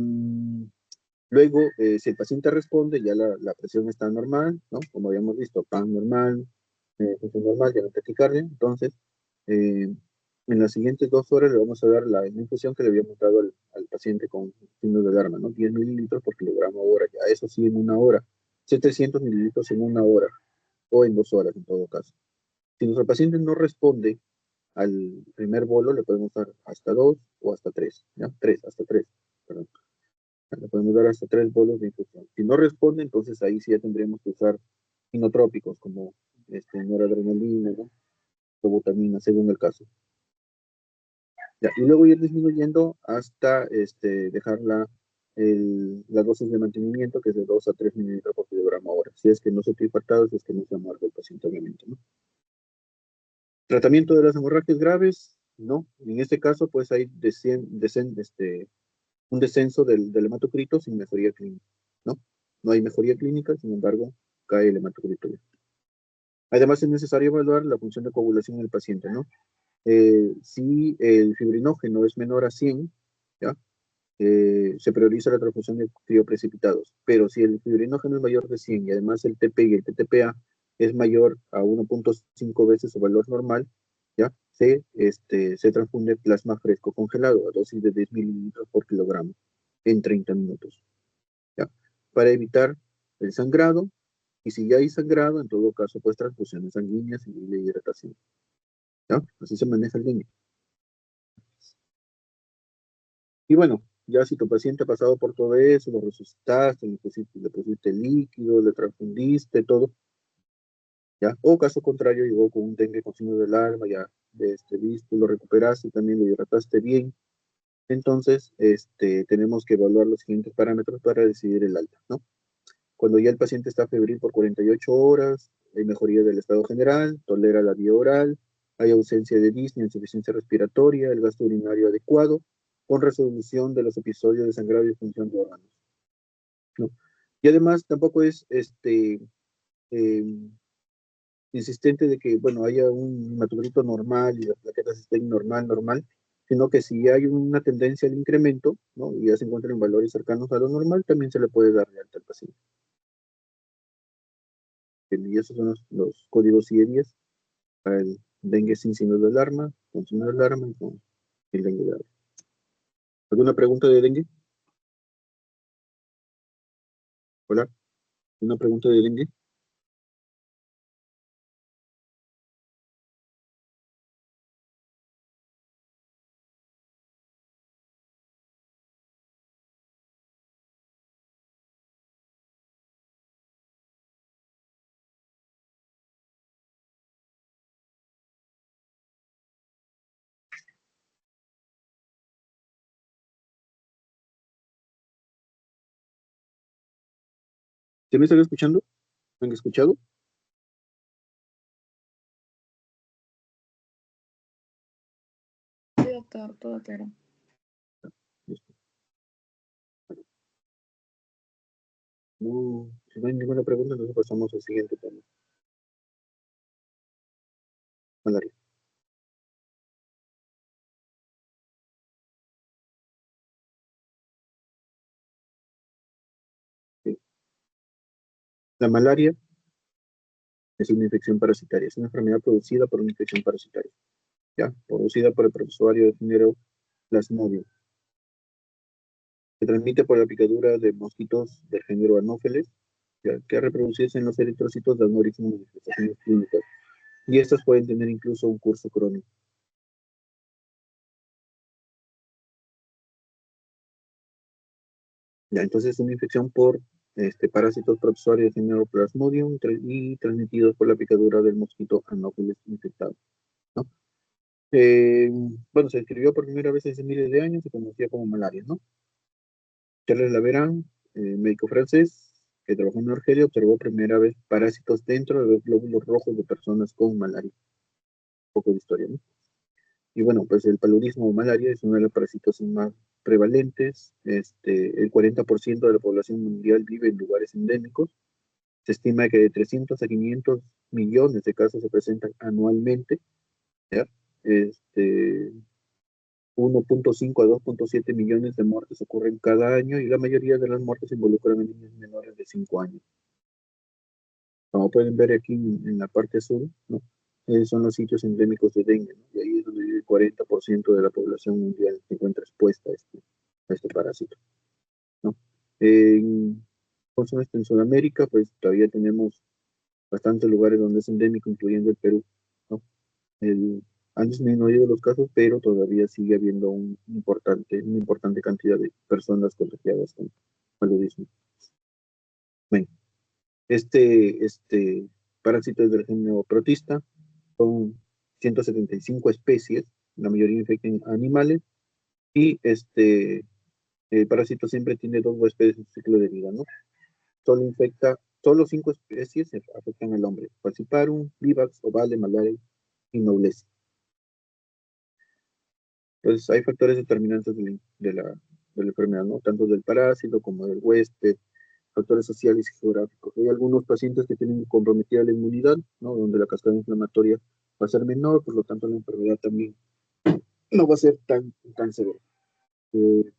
Luego, si el paciente responde, ya la presión está normal, ¿no? Como habíamos visto, PAN normal, función normal, ya no taquicardia. Entonces, en las siguientes 2 horas le vamos a dar la infusión que le habíamos dado al paciente con signos de alarma, ¿no? 10 mililitros por kilogramo hora, ya eso sí en 1 hora. 700 mililitros en 1 hora, o en 2 horas en todo caso. Si nuestro paciente no responde, al primer bolo le podemos dar hasta 2 o hasta 3, ¿ya? 3, hasta 3, perdón. Le podemos dar hasta 3 bolos de infusión. Si no responde, entonces ahí sí ya tendríamos que usar inotrópicos como noradrenalina, ¿no? Dobutamina, según el caso. Ya, y luego ir disminuyendo hasta dejar la dosis de mantenimiento, que es de 2 a 3 mililitros por kilogramo hora. Si es que no se ha infartado, si es que no se ha muerto el paciente, obviamente, ¿no? Tratamiento de las hemorragias graves, no. En este caso, pues hay un descenso del hematocrito sin mejoría clínica, ¿no? No hay mejoría clínica, sin embargo, cae el hematocrito. Además, es necesario evaluar la función de coagulación en el paciente, ¿no? Si el fibrinógeno es menor a 100, ¿ya? Se prioriza la transfusión de crioprecipitados, pero si el fibrinógeno es mayor de 100 y además el TP y el TTPA es mayor a 1.5 veces su valor normal, ¿ya? Se transfunde plasma fresco congelado a dosis de 10 mililitros por kilogramo en 30 minutos, ¿ya? Para evitar el sangrado, y si ya hay sangrado, en todo caso, pues transfusiones sanguíneas y la hidratación, ¿ya? Así se maneja el dengue. Y bueno, ya si tu paciente ha pasado por todo eso, lo resucitaste, le pusiste líquido, le transfundiste, todo, ¿ya? O caso contrario, llegó con un dengue con signo del alma, ya viste, lo recuperaste, también lo hidrataste bien. Entonces, tenemos que evaluar los siguientes parámetros para decidir el alta, ¿no? Cuando ya el paciente está febril por 48 horas, hay mejoría del estado general, tolera la vía oral, hay ausencia de disnea, insuficiencia respiratoria, el gasto urinario adecuado, con resolución de los episodios de sangrado y función de órganos, ¿no? Y además tampoco es eh, insistente de que, bueno, haya un hematocrito normal y las plaquetas estén normal, sino que si hay una tendencia al incremento, ¿no? Y ya se encuentran en valores cercanos a lo normal, también se le puede dar de alta al paciente. Y esos son los códigos IE10 para el dengue sin signo de alarma, con signo de alarma y con el dengue grave. ¿Alguna pregunta de dengue? Hola, ¿una pregunta de dengue? ¿Se me están escuchando? ¿Me han escuchado? Sí, doctor, todo claro. Listo. No, si no hay ninguna pregunta, entonces pasamos al siguiente tema. Malaria. Sí. La malaria es una infección parasitaria, es una enfermedad producida por una infección parasitaria, ¿ya? Producida por el protozoario de género Plasmodium. Se transmite por la picadura de mosquitos del género Anopheles, ¿ya? Que reproducirse en los eritrocitos dan origen a manifestaciones clínicas. Y estas pueden tener incluso un curso crónico. Ya, entonces es una infección por parásitos protozoarios de género Plasmodium y transmitidos por la picadura del mosquito Anopheles infectado, ¿no? Eh, bueno, se describió por primera vez hace miles de años, se conocía como malaria, ¿no? Charles Laveran, médico francés, que trabajó en Argelia, observó por primera vez parásitos dentro de los glóbulos rojos de personas con malaria. Un poco de historia, ¿no? Y bueno, pues el paludismo o malaria es uno de los parásitos más prevalentes. El 40% de la población mundial vive en lugares endémicos. Se estima que de 300 a 500 millones de casos se presentan anualmente, ¿ya? Este, 1.5 a 2.7 millones de muertes ocurren cada año y la mayoría de las muertes involucran a niños menores de 5 años. Como pueden ver aquí en la parte azul, ¿no? Son los sitios endémicos de dengue, ¿no? Y ahí es donde vive el 40% de la población mundial se encuentra expuesta a este parásito, ¿no? En, en Sudamérica, pues todavía tenemos bastantes lugares donde es endémico, incluyendo el Perú, ¿no? Han disminuido los casos, pero todavía sigue habiendo una importante cantidad de personas contagiadas con paludismo. Bueno, este parásito es del género protista, son 175 especies, la mayoría infectan animales, y el parásito siempre tiene dos huéspedes en su ciclo de vida, ¿no? Solo 5 especies afectan al hombre: Falciparum, Vivax, Ovale, Malaria y Noblesse. Entonces, hay factores determinantes de la enfermedad, ¿no? Tanto del parásito como del huésped, factores sociales y geográficos. Hay algunos pacientes que tienen comprometida la inmunidad, ¿no? Donde la cascada inflamatoria va a ser menor, por lo tanto la enfermedad también no va a ser tan severa.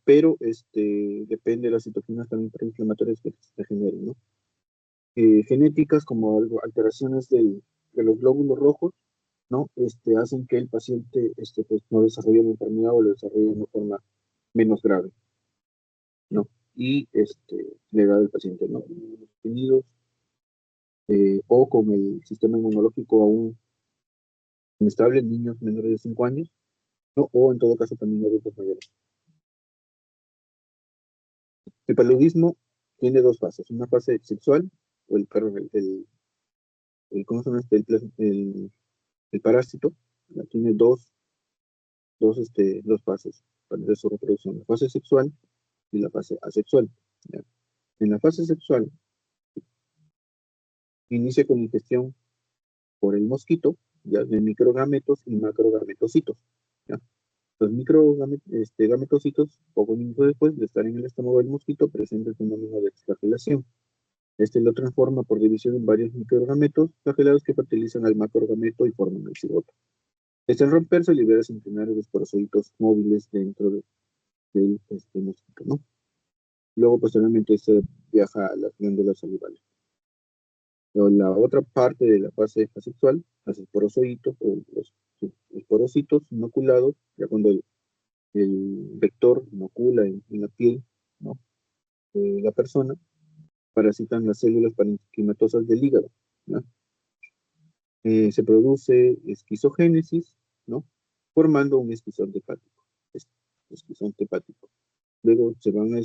Pero depende de las citoquinas también inflamatorias que se generen, ¿no? Genéticas como alteraciones de los glóbulos rojos, ¿no? Hacen que el paciente pues, no desarrolle una enfermedad o lo desarrolle de una forma menos grave, ¿no? Y la edad del paciente, ¿no? Tenidos, o con el sistema inmunológico aún inestable en niños menores de 5 años, ¿no? O en todo caso también adultos mayores. El paludismo tiene dos fases: una fase sexual, o ¿cómo se llama el parásito? Tiene dos fases para su reproducción: la fase sexual y la fase asexual, ¿ya? En la fase sexual inicia con ingestión por el mosquito, ya, de microgametos y macrogametocitos, ¿ya? Los microgametocitos, poco minutos después de estar en el estómago del mosquito, presenta el fenómeno de extrafelación. Lo transforma por división en varios microgametos flagelados que fertilizan al macrogameto y forman el cigoto. Al romperse, libera centenares de esporocitos móviles dentro del mosquito, ¿no? Luego, posteriormente, se viaja a las glándulas salivales. Pero la otra parte de la fase asexual, los esporocitos o los esporocitos inoculados, ya cuando el vector inocula en la piel, ¿no? De la persona, parasitan las células parenquimatosas del hígado, ¿no? Se produce esquizogénesis, ¿no? Formando un esquizonte hepático. Esquizonte hepático. Luego se van a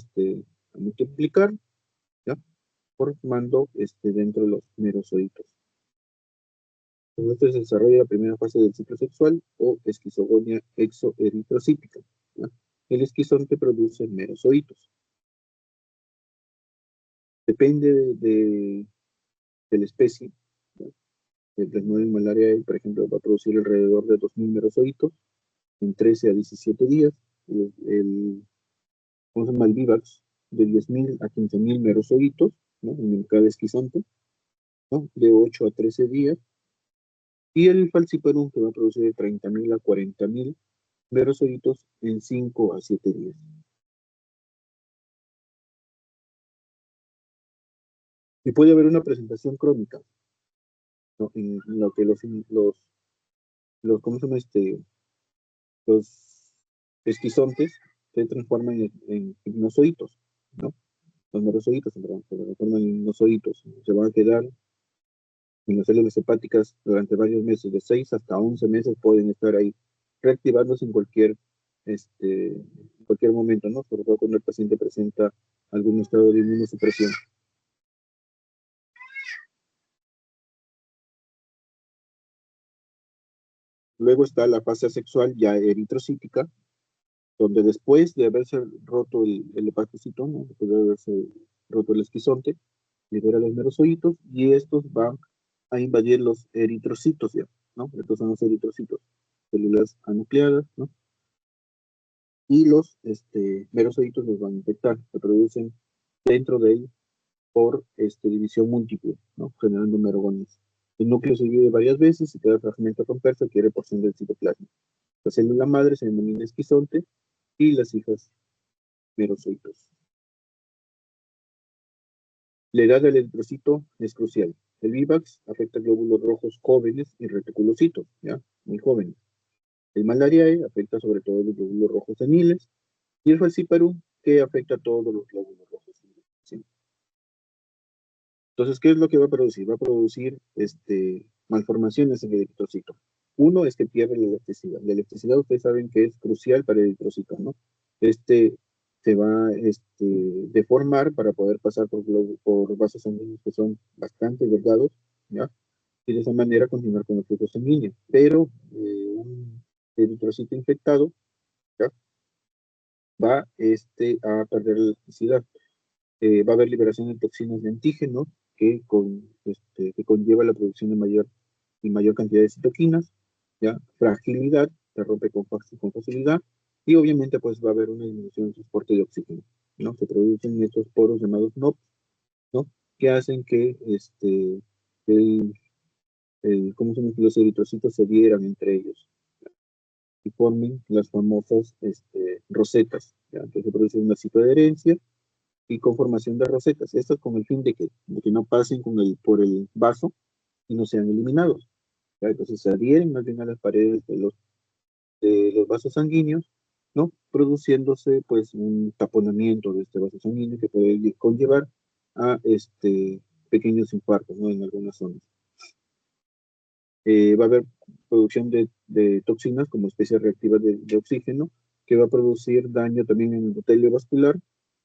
multiplicar, ¿ya? Formando dentro de los merozoitos. Entonces se desarrolla la primera fase del ciclo sexual, o esquizogonia exoeritrocítica, ¿ya? El esquizonte produce merozoitos. Depende de la especie, ¿ya? El plasmodium malariae, por ejemplo, va a producir alrededor de 2.000 merozoitos en 13 a 17 días. ¿Cómo se llama? El Vivax, de 10.000 a 15.000 merozoitos, ¿no? En cada esquizonte, ¿no? De 8 a 13 días. Y el falciparum, que va a producir de 30.000 a 40.000 merozoitos en 5 a 7 días. Y puede haber una presentación crónica, ¿no? En lo que ¿cómo se llama? Los esquizontes se transforman en hipnozoitos, ¿no? Los merozoitos se transforman en hipnozoitos. Se van a quedar en las células hepáticas durante varios meses, de 6 hasta 11 meses pueden estar ahí, reactivándose en cualquier momento, ¿no? Sobre todo cuando el paciente presenta algún estado de inmunosupresión. Luego está la fase sexual ya eritrocítica, donde después de haberse roto el hepatocito, ¿no? Después de haberse roto el esquizonte, libera los merozoitos y estos van a invadir los eritrocitos ya, ¿no? Estos son los eritrocitos, células anucleadas, ¿no? Y los merozoitos los van a infectar, se producen dentro de él por división múltiple, ¿no? Generando merogones. El núcleo se divide varias veces y cada fragmento a romperse adquiere porción del citoplasma. La célula madre se denomina esquizonte y las hijas merozoitos. La edad del eritrocito es crucial. El Vivax afecta glóbulos rojos jóvenes y reticulocitos, ¿ya? Muy jóvenes. El Malariae afecta sobre todo los glóbulos rojos seniles, y el Falciparum, que afecta a todos los glóbulos rojos seniles, ¿sí? Entonces, ¿qué es lo que va a producir? Va a producir malformaciones en el eritrocito. Uno es que pierde la electricidad. La electricidad ustedes saben que es crucial para el eritrocito, ¿no? Este se va deformar para poder pasar por vasos sanguíneos que son bastante delgados, ¿ya? Y de esa manera continuar con el flujo sanguíneo. Pero un eritrocito infectado, ¿ya? Va a perder la electricidad. Va a haber liberación de toxinas de antígenos que conlleva la producción de mayor cantidad de citoquinas, ¿ya? Fragilidad, se rompe con facilidad, y obviamente pues va a haber una disminución del transporte de oxígeno, ¿no? Se producen estos poros llamados NOP, ¿no? Que hacen que el, ¿cómo se llama? Los eritrocitos se adhieran entre ellos y formen las famosas rosetas, ¿ya? Entonces se produce una citoadherencia y conformación de rosetas. Esto con el fin de que no pasen por el vaso y no sean eliminados. ¿Ya? Entonces se adhieren más bien a las paredes de los vasos sanguíneos, ¿no? Produciéndose pues un taponamiento de este vaso sanguíneo que puede conllevar a pequeños infartos, ¿no? En algunas zonas. Va a haber producción de toxinas como especies reactivas de oxígeno, que va a producir daño también en el endotelio vascular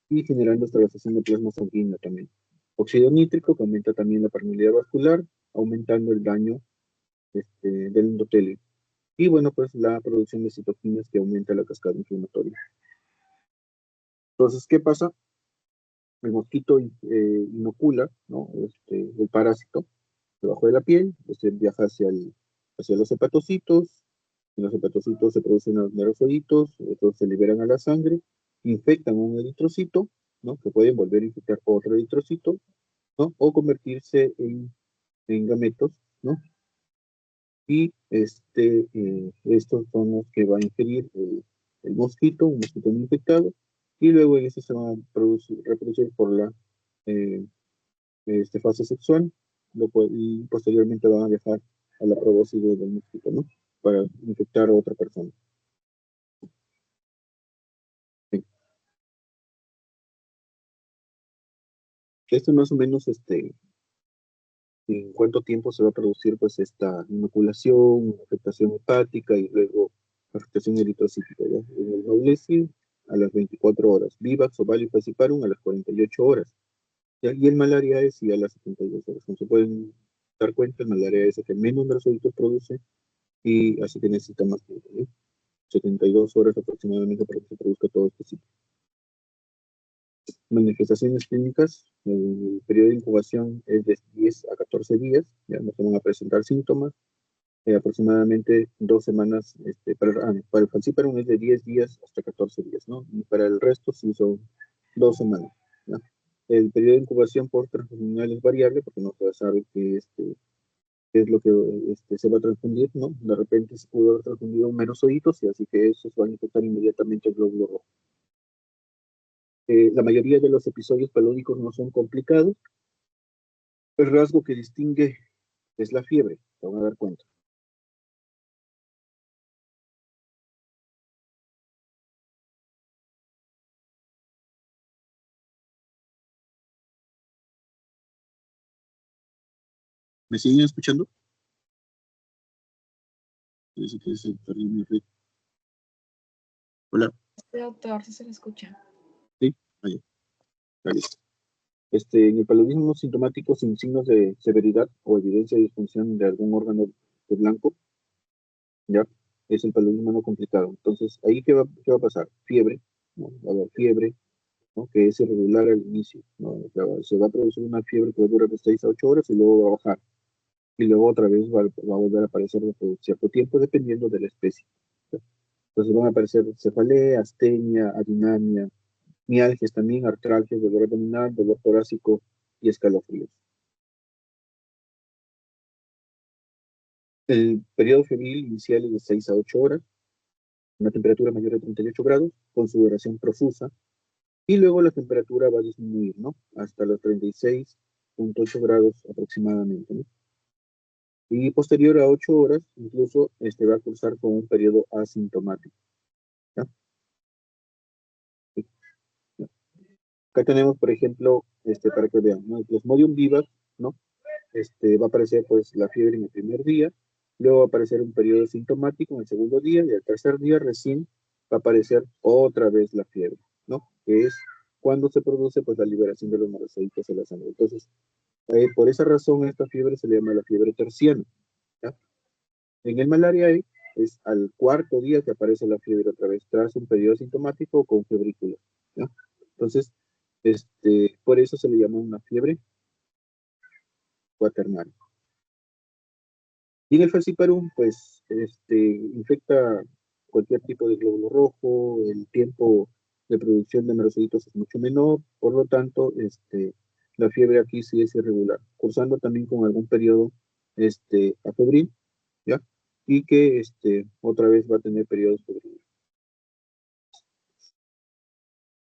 y generando extravasación de plasma sanguíneo también. Óxido nítrico, que aumenta también la permeabilidad vascular, aumentando el daño del endotelio. Y bueno, pues la producción de citoquinas que aumenta la cascada inflamatoria. Entonces, ¿qué pasa? El mosquito inocula, ¿no? El parásito debajo de la piel, viaja hacia los hepatocitos, en los hepatocitos se producen los neurocitos, estos se liberan a la sangre, infectan un eritrocito, ¿no? Que pueden volver a infectar otro eritrocito, ¿no? O convertirse en gametos, ¿no? Y estos son los que va a ingerir el mosquito, un mosquito no infectado, y luego estos se van a reproducir por la eh, fase sexual, y posteriormente van a dejar a la probóscide del mosquito, ¿no? Para infectar a otra persona. Sí. Esto más o menos, en cuánto tiempo se va a producir pues esta inoculación, afectación hepática y luego afectación eritrocítica, ¿ya? En el Maulesi a las 24 horas, Vivax, Ovalio y Falciparum a las 48 horas, ¿ya? Y el malaria sí a las 72 horas. Como se pueden dar cuenta, el malaria es el que menos neurocitos produce y así que necesita más tiempo, ¿no? 72 horas aproximadamente para que se produzca todo este ciclo. Manifestaciones clínicas, el periodo de incubación es de 10 a 14 días, ya no se van a presentar síntomas, aproximadamente 2 semanas, para el falciparum es de 10 días hasta 14 días, ¿no? Y para el resto sí son 2 semanas, ¿no? El periodo de incubación por transfusional es variable porque no se sabe qué es lo que se va a transfundir, ¿no? De repente se pudo haber transfundido un merosocitos y así que esos van a infectar inmediatamente el glóbulo rojo. La mayoría de los episodios palúdicos no son complicados. El rasgo que distingue es la fiebre, te van a dar cuenta. ¿Me siguen escuchando? Dice que se perdió mi red. Hola. Doctor, si se le escucha. Sí, ahí. Listo. En el paludismo sintomático sin signos de severidad o evidencia de disfunción de algún órgano de blanco, ¿ya? Es el paludismo no complicado. Entonces, ahí ¿qué va a pasar? Fiebre, ¿no? Va a haber fiebre, ¿no? Que es irregular al inicio, ¿no? O sea, se va a producir una fiebre que va a durar de 6 a 8 horas y luego va a bajar. Y luego otra vez va a volver a aparecer después de cierto tiempo, dependiendo de la especie. Entonces van a aparecer cefalea, astenia, adinamia, mialgias también, artralgias, dolor abdominal, dolor torácico y escalofríos. El periodo febril inicial es de 6 a 8 horas, una temperatura mayor de 38 grados, con sudoración profusa, y luego la temperatura va a disminuir, ¿no? Hasta los 36,8 grados aproximadamente, ¿no? Y posterior a 8 horas, incluso va a cursar con un periodo asintomático, ¿ya? Acá tenemos, por ejemplo, para que vean, ¿no? El Plasmodium vivax, ¿no? Va a aparecer, pues, la fiebre en el primer día, Luego va a aparecer un periodo sintomático en el segundo día y al tercer día recién va a aparecer otra vez la fiebre, ¿no? Que es cuando se produce pues la liberación de los marocitos en la sangre. Entonces, por esa razón esta fiebre se le llama la fiebre terciana, ¿ya? En el malaria A es al cuarto día que aparece la fiebre otra vez, tras un periodo sintomático con febrícula, ¿ya? Entonces, por eso se le llama una fiebre cuaternaria. Y en el falciparum, pues, infecta cualquier tipo de glóbulo rojo, el tiempo de producción de merocitos es mucho menor, por lo tanto, la fiebre aquí sí es irregular, cursando también con algún periodo, afebril, ¿ya? Y que, otra vez va a tener periodos febriles.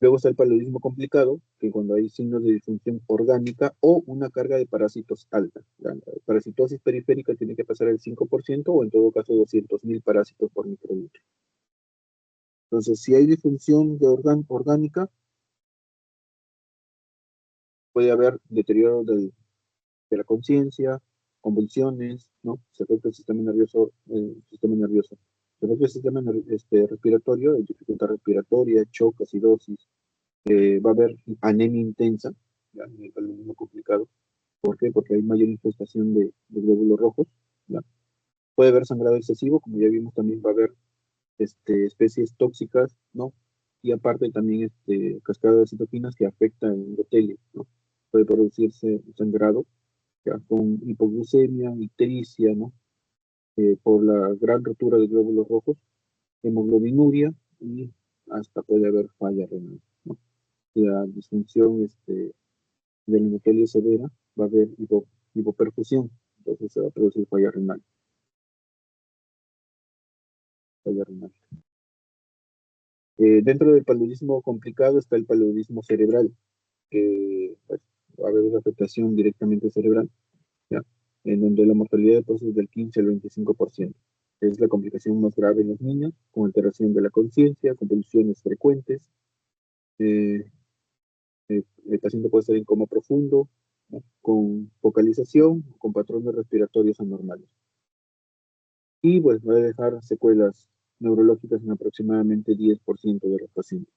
Luego está el paludismo complicado, que cuando hay signos de disfunción orgánica o una carga de parásitos alta. La parasitosis periférica tiene que pasar el 5% o en todo caso 200.000 parásitos por microlitro. Entonces, si hay disfunción orgánica, puede haber deterioro de la conciencia, convulsiones, ¿no? Se afecta el sistema nervioso, Se afecta el sistema respiratorio, dificultad respiratoria, shock, acidosis, va a haber anemia intensa, ya, en el paludismo complicado. ¿Por qué? Porque hay mayor infestación de glóbulos rojos, ¿ya? Puede haber sangrado excesivo, como ya vimos, también va a haber especies tóxicas, ¿no? Y aparte también cascada de citoquinas que afecta el endotelio, ¿no? Puede producirse sangrado, ya, con hipoglucemia, ictericia, ¿no? Por la gran rotura de glóbulos rojos, hemoglobinuria y hasta puede haber falla renal, ¿no? La disfunción del endotelio severa, va a haber hipoperfusión, entonces se va a producir falla renal. Falla renal. Dentro del paludismo complicado está el paludismo cerebral, que pues, va a haber una afectación directamente cerebral, ¿ya? En donde la mortalidad de procesos del 15 al 25%. Es la complicación más grave en los niños, con alteración de la conciencia, convulsiones frecuentes. eh, el paciente puede estar en coma profundo, ¿no? Con focalización, con patrones respiratorios anormales. Y pues va a dejar secuelas neurológicas en aproximadamente 10% de los pacientes.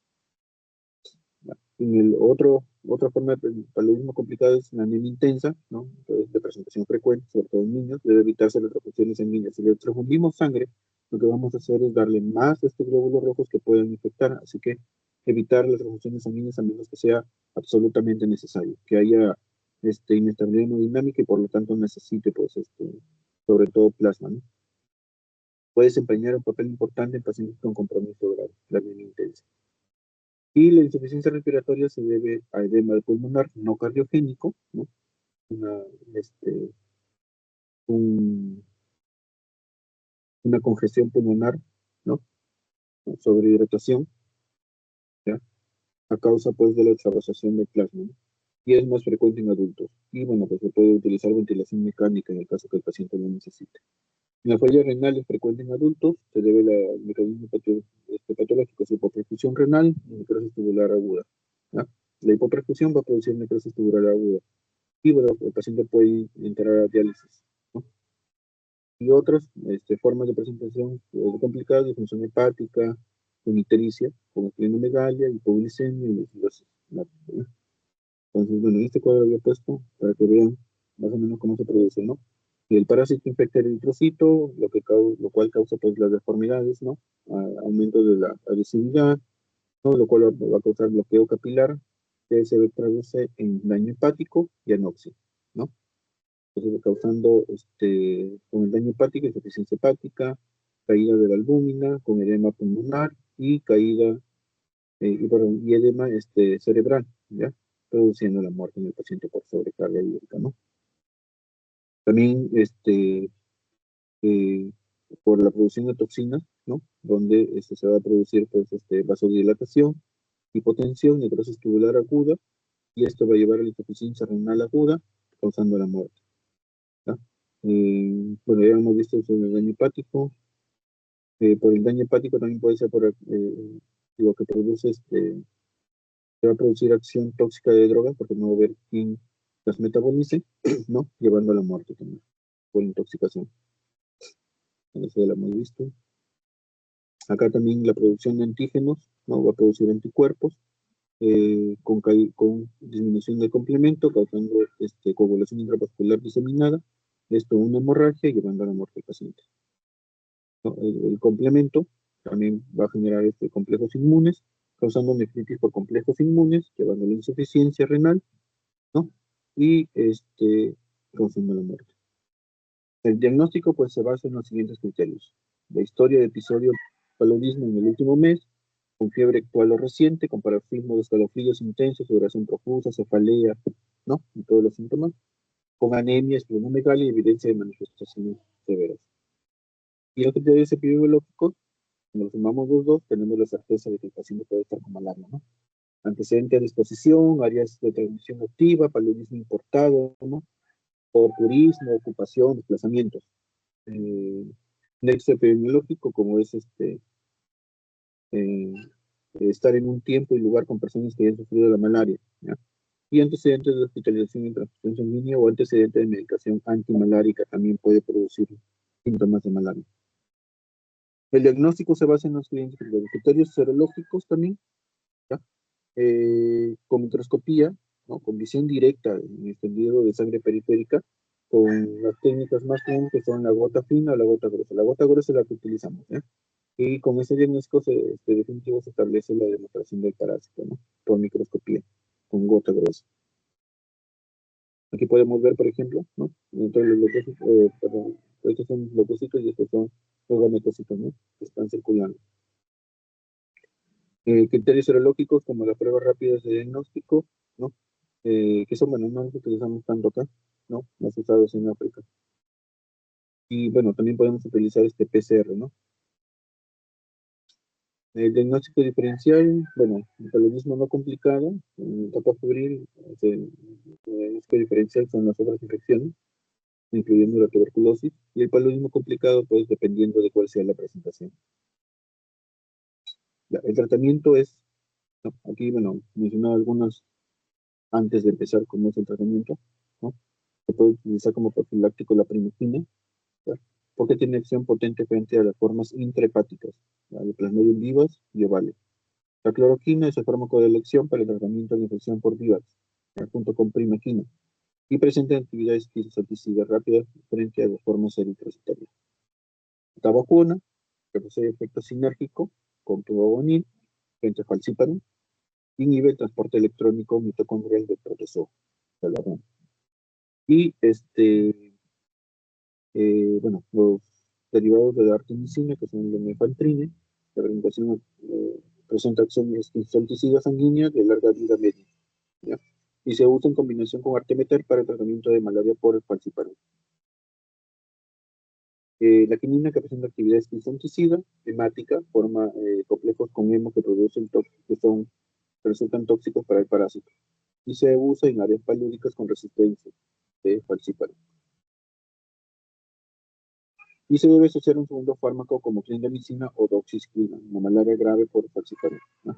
En otra forma de paludismo complicado es la anemia intensa, ¿no? Entonces, de presentación frecuente, sobre todo en niños, debe evitarse las transfusiones sanguíneas. Si le transfundimos sangre, lo que vamos a hacer es darle más de estos glóbulos rojos que pueden infectar, así que evitar las transfusiones sanguíneas a menos que sea absolutamente necesario, que haya inestabilidad hemodinámica y por lo tanto necesite, pues, sobre todo plasma, ¿no? Puede desempeñar un papel importante en pacientes con compromiso grave, la anemia intensa. Y la insuficiencia respiratoria se debe a edema pulmonar no cardiogénico, ¿no? Una, un- una congestión pulmonar, ¿no? Sobrehidratación, ¿ya? A causa, pues, de la extravasación del plasma, ¿no? Y es más frecuente en adultos. Y, bueno, pues se puede utilizar ventilación mecánica en el caso que el paciente lo necesite. La falla renal es frecuente en adultos, se debe al mecanismo patológico, su hipoperfusión renal y necrosis tubular aguda, ¿ya? La hipoperfusión va a producir necrosis tubular aguda y bueno, el paciente puede entrar a diálisis, ¿no? Y otras formas de presentación complicadas, disfunción hepática, con ictericia, con esplenomegalia, hipoglicemia y acidosis láctica, ¿no? Entonces, bueno, en este cuadro había puesto para que vean más o menos cómo se produce, ¿no? Y el parásito infecta el eritrocito, lo cual causa pues las deformidades, ¿no? Aumento de la adhesividad, ¿no? Lo cual va a causar bloqueo capilar, que se traduce en daño hepático y anoxia, ¿no? Entonces, causando con el daño hepático, insuficiencia hepática, caída de la albúmina, con edema pulmonar y caída, y edema cerebral, ¿ya? Produciendo la muerte en el paciente por sobrecarga hídrica, ¿no? También eh, por la producción de toxinas, ¿no? Donde se va a producir pues, vasodilatación, hipotensión, necrosis tubular aguda, y esto va a llevar a la insuficiencia renal aguda, causando la muerte, ¿ya? Bueno, ya hemos visto sobre el daño hepático. Por el daño hepático también puede ser por lo que produce, se va a producir acción tóxica de drogas porque no va a haber quien las metabolice, ¿no? Llevando a la muerte también por intoxicación. eso ya lo hemos visto. Acá también la producción de antígenos, ¿no? Va a producir anticuerpos con disminución del complemento, causando coagulación intravascular diseminada, esto una hemorragia y llevando a la muerte del paciente. ¿No? El complemento también va a generar complejos inmunes, causando nefritis por complejos inmunes, llevando a la insuficiencia renal, ¿no? Y causando la muerte. El diagnóstico pues se basa en los siguientes criterios: la historia de episodio paludismo en el último mes, con fiebre actual o reciente, con paroxismo de escalofríos intensos, sudoración profusa, cefalea, ¿no? Y todos los síntomas, con anemia, esplenomegalia y evidencia de manifestaciones severas. Y los criterios epidemiológicos, cuando sumamos los dos, tenemos la certeza de que el paciente puede estar con malaria, ¿no? Antecedente de exposición, áreas de transmisión activa, paludismo importado, ¿no? Por turismo, ocupación, desplazamientos. Nexo epidemiológico, como es estar en un tiempo y lugar con personas que hayan sufrido la malaria, ¿ya? Y antecedentes de hospitalización y transfusión sanguínea o antecedentes de medicación antimalárica también puede producir síntomas de malaria. El diagnóstico se basa en los siguientes criterios serológicos también, ¿ya? Con microscopía, ¿no? Con visión directa en extendido de sangre periférica, con las técnicas más comunes que son la gota fina o la gota gruesa. La gota gruesa es la que utilizamos, ¿ya? Y con ese diagnóstico definitivo se establece la demostración del parásito, ¿no? Por microscopía, con gota gruesa. Aquí podemos ver, por ejemplo, ¿no? Entonces, perdón, estos son leucocitos y estos son los gametocitos, ¿no? Que están circulando. Criterios serológicos como las pruebas rápidas de diagnóstico, ¿no? Que son, bueno, no los utilizamos tanto acá, ¿no? Más usados en África. Y bueno, también podemos utilizar este PCR, ¿no? El diagnóstico diferencial, bueno, el paludismo no complicado, en etapa febril, el diagnóstico diferencial son las otras infecciones, incluyendo la tuberculosis, y el paludismo complicado, pues, dependiendo de cuál sea la presentación. Ya, el tratamiento es, ¿no? Aquí, bueno, mencionaba algunos antes de empezar cómo es el tratamiento, ¿no? Se puede utilizar como profiláctico la primicina, ¿ya? Porque tiene acción potente frente a las formas intrahepáticas, de Plasmodium vivax y ovales. La cloroquina es el fármaco de elección para el tratamiento de la infección por vivax, junto con primaquina, y presenta actividades fisioticidas rápidas frente a las formas eritrocitarias. La tabacona, que posee efecto sinérgico con tubagonil frente a falciparum, inhibe el transporte electrónico mitocondrial del protozoa. Y bueno, los derivados de la artemisina, que son la mefaltrine, la presentación presenta acciones insecticidas sanguíneas de larga vida media, ¿ya? Y se usa en combinación con artemeter para el tratamiento de malaria por el falciparum. La quinina, que presenta actividades insecticida, hemática, forma complejos con hemo que producen que resultan tóxicos para el parásito. Y se usa en áreas palúdicas con resistencia de falciparum. Y se debe asociar un segundo fármaco como clindamicina o doxiciclina, una malaria grave por falciparum, ¿no?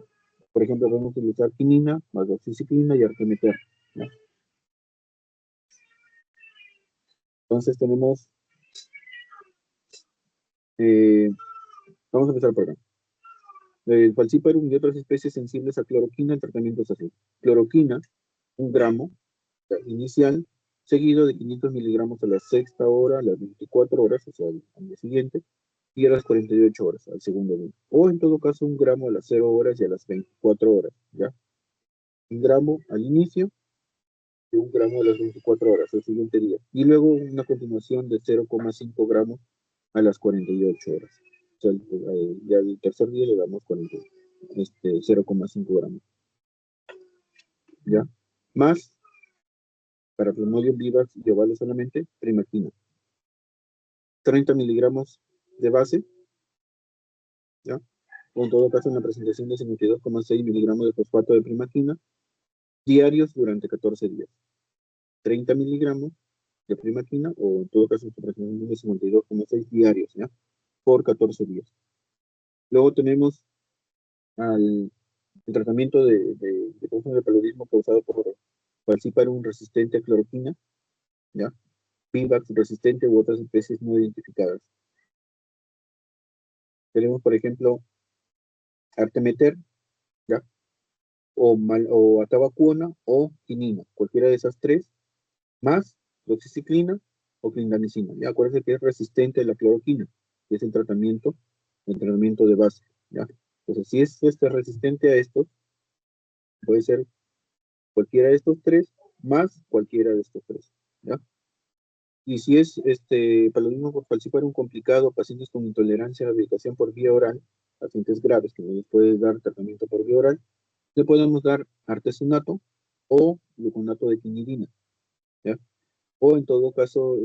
Por ejemplo, podemos utilizar quinina más doxiciclina y artemeter, ¿no? Entonces tenemos, vamos a empezar por acá. El falciparum y otras especies sensibles a cloroquina, el tratamiento es así. Cloroquina, 1 gramo inicial, seguido de 500 miligramos a la sexta hora, a las 24 horas, o sea, al día siguiente, y a las 48 horas, al segundo día. O en todo caso, 1 gramo a las 0 horas y a las 24 horas, ¿ya? 1 gramo al inicio y 1 gramo a las 24 horas, al siguiente día. Y luego una continuación de 0,5 gramos a las 48 horas. O sea, ya el tercer día le damos 0,5 gramos. ¿Ya? Más, para Plasmodium vivax y ovales solamente, primaquina. 30 miligramos de base, ¿ya? O en todo caso, una presentación de 52,6 miligramos de fosfato de primaquina diarios durante 14 días. 30 miligramos de primaquina, o en todo caso, una presentación de 52,6 diarios, ¿ya? Por 14 días. Luego tenemos el tratamiento de paludismo causado por falciparum resistente a cloroquina, ¿ya? Vivax resistente u otras especies no identificadas. Tenemos, por ejemplo, artemeter, ¿ya? O atabacuona o quinina, cualquiera de esas tres, más doxiciclina o clindamicina. Ya acuérdense que es resistente a la cloroquina, que es el tratamiento de base, ¿ya? Entonces, si es resistente a esto, puede ser cualquiera de estos tres, más cualquiera de estos tres, ¿ya? Y si es paludismo por falciparum complicado, pacientes con intolerancia a la medicación por vía oral, pacientes graves que no les puede dar tratamiento por vía oral, le podemos dar artesunato o gluconato de quinidina, ¿ya? O en todo caso,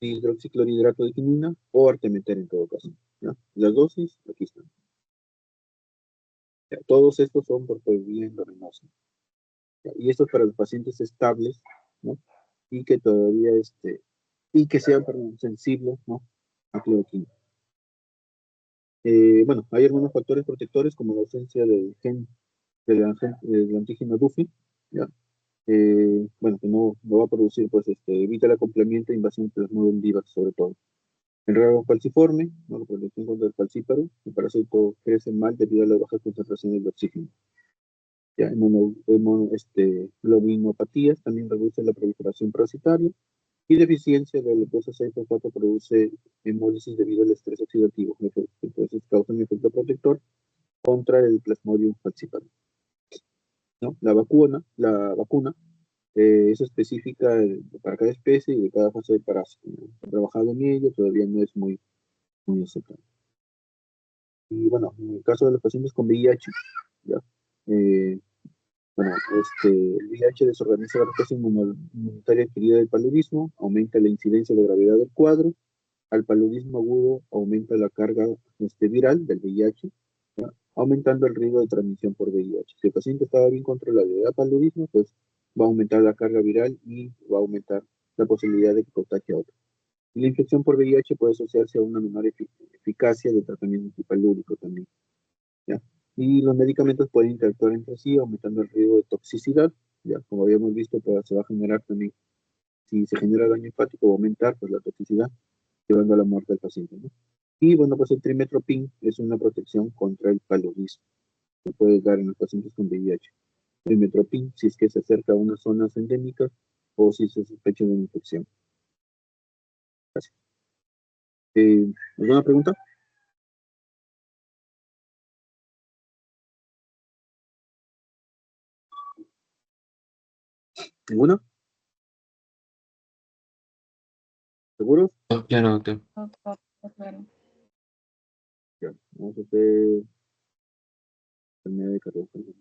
hidroxiclorhidrato de quinina o artemeter en todo caso, ¿ya? Las dosis, aquí están. ¿Ya? Todos estos son por vía endovenosa, ¿ya? Y esto es para los pacientes estables, ¿no? Y que todavía, y que sean, perdón, sensibles, ¿no? A cloroquina. Bueno, hay algunos factores protectores como la ausencia del gen, del antígeno DUFI, ¿ya? Bueno, que no va a producir, pues, evita el acoplamiento e invasión plasmodium vivax, sobre todo. El rabo falciforme, ¿no? La protección contra el falcíparo, el parásito crece mal debido a la baja concentración de oxígeno. Ya, globinopatías también reduce la proliferación parasitaria y deficiencia de glucosa 6-fosfato produce hemólisis debido al estrés oxidativo. Entonces causa un efecto protector contra el Plasmodium falciparum, ¿no? La vacuna es específica para cada especie y de cada fase de parásito, ¿no? He trabajado en ello, todavía no es muy aceptable. Y bueno, en el caso de los pacientes con VIH, ¿ya? Bueno, el VIH desorganiza la respuesta inmunitaria adquirida del paludismo, aumenta la incidencia de gravedad del cuadro. Al paludismo agudo aumenta la carga viral del VIH, ¿ya? Aumentando el riesgo de transmisión por VIH. Si el paciente estaba bien controlado y da paludismo, pues va a aumentar la carga viral y va a aumentar la posibilidad de que contagie a otro. Y la infección por VIH puede asociarse a una menor eficacia del tratamiento antipalúdico también, ¿ya? Y los medicamentos pueden interactuar entre sí, aumentando el riesgo de toxicidad, ya como habíamos visto, pues se va a generar también, si se genera daño hepático, va a aumentar pues la toxicidad, llevando a la muerte del paciente, ¿no? Y bueno, pues el trimestoprim es una protección contra el paludismo que puede dar en los pacientes con VIH. Trimestoprim, si es que se acerca a unas zonas endémicas o si se sospecha de una infección. Gracias. ¿Alguna pregunta? ¿Ninguna? ¿Seguros? Oh, claro, doctor. Doctor, claro. Ya, vamos a hacer enfermedad de cardiovascular.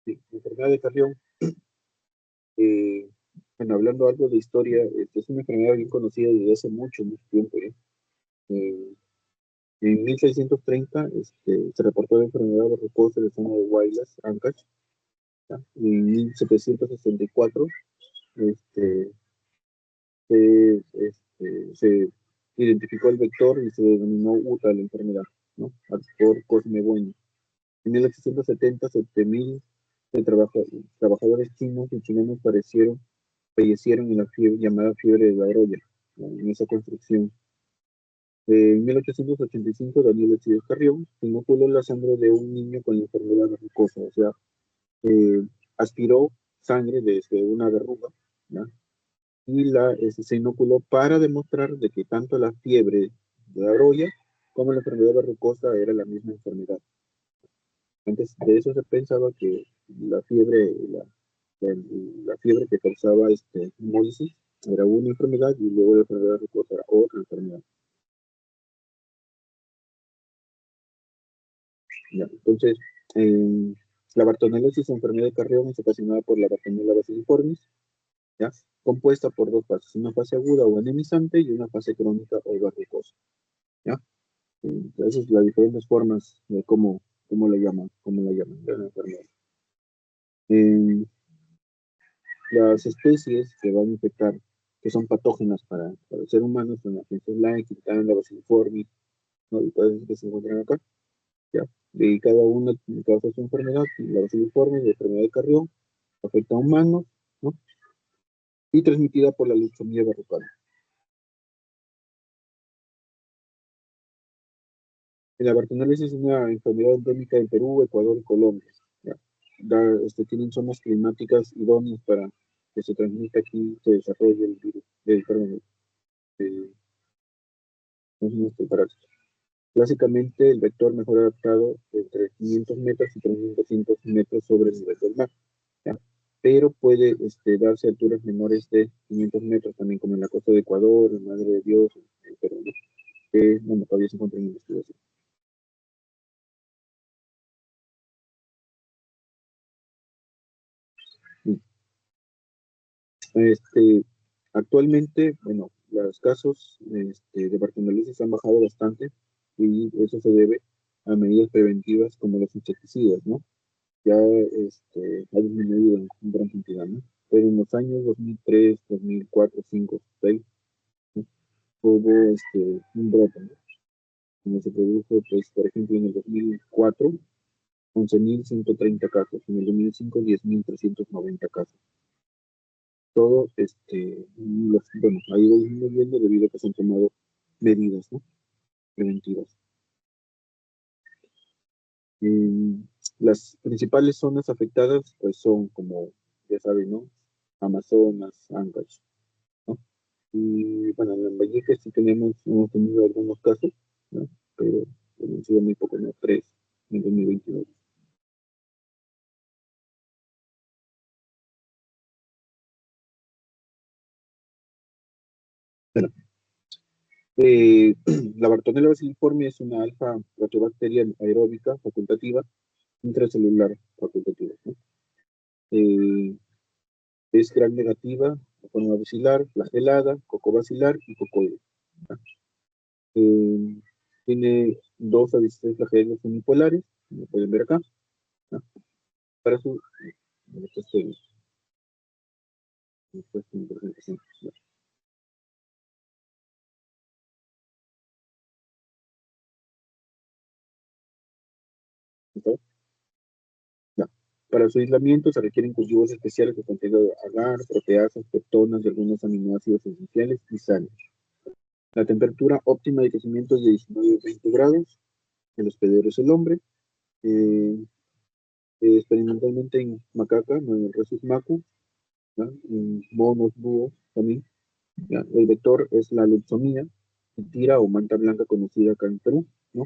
Sí, enfermedad de Carrión. Bueno, hablando algo de historia, es una enfermedad bien conocida desde hace mucho tiempo, ¿eh? Eh, en 1630 se reportó la enfermedad de reposo en la zona de Huaylas, Ancash, ¿ya? Y en 1764 este, se identificó el vector y se denominó UTA la enfermedad, ¿no? Por Cosme Bueno. En 1870, 7.000 trabajadores chinos y chilenos fallecieron en la llamada fiebre de la Broya, ¿no? En esa construcción. En 1885, Daniel Alcides Carrión inoculó la sangre de un niño con la enfermedad verrucosa, o sea, eh, aspiró sangre desde una verruga, ¿ya? Y se inoculó para demostrar de que tanto la fiebre de la Broya como la enfermedad verrucosa era la misma enfermedad. Antes de eso se pensaba que la fiebre, la, la fiebre que causaba hemólisis era una enfermedad y luego la enfermedad verrucosa era otra enfermedad. ¿Ya? Entonces, la bartonellosis o enfermedad de Carrión es ocasionada por la Bartonella bacilliformis, ¿ya? Compuesta por dos fases, una fase aguda o anemizante y una fase crónica o verrucosa, ¿ya? Entonces, las diferentes formas de cómo la llaman, la enfermedad. Eh, las especies que van a infectar, que son patógenas para el ser humano, son la Laing, la Bacilliformis, ¿no? Y todas esas que se encuentran acá, ¿ya? Y cada una causa su enfermedad. La Bacilliformis, la enfermedad de Carrión, afecta a humanos, ¿no? Y transmitida por la leucemia verrucal. La bartonella es una enfermedad endémica en Perú, Ecuador y Colombia. ¿Ya? Tienen zonas climáticas idóneas para que se transmita aquí, se desarrolle el virus, perdón, el, ¿cómo se llama este parásito? Básicamente, el vector mejor adaptado entre 500 metros y 3.200 metros sobre el nivel del mar. ¿Ya? Pero puede darse a alturas menores de 500 metros, también como en la costa de Ecuador, en Madre de Dios, en Perú, ¿no? Que bueno, todavía se encuentra en investigación. Este, actualmente, bueno, los casos de bartonelitis han bajado bastante y eso se debe a medidas preventivas como los insecticidas, ¿no? Ya ha disminuido en gran cantidad, ¿no? Pero en los años 2003, 2004, 2005, 2006, ¿no? Hubo un brote, ¿no? Como se produjo, pues, por ejemplo, en el 2004, 11.130 casos, en el 2005, 10.390 casos. Todo, bueno, ha ido disminuyendo debido a que se han tomado medidas, ¿no? Preventivas. Y las principales zonas afectadas, pues son como, ya saben, ¿no? Amazonas, Ancash, ¿no? Y bueno, en Lambayeque sí hemos tenido algunos casos, ¿no? Pero han sido muy pocos, ¿no? Tres en 2022. Bueno, la Bartonella bacilliforme es una alfa proteobacteria aeróbica facultativa intracelular facultativa, ¿no? Eh, es gran negativa, de forma basilar, flagelada, cocobacilar y cocoide. ¿Ya? Eh, tiene 2 a 16 flagelos unipolares, como pueden ver acá. ¿Ya? Para su este, presentación. ¿Ya? Ya. Para su aislamiento se requieren cultivos especiales que contengan agar, proteasas, peptonas y algunos aminoácidos esenciales y sales. La temperatura óptima de crecimiento es de 19 a 20 grados. El hospedero es el hombre. Eh, experimentalmente en macaca, no en el Rhesus macu, ¿ya? En monos, búhos también. ¿Ya? El vector es la leucemia, tira o manta blanca conocida acá en Perú, ¿no?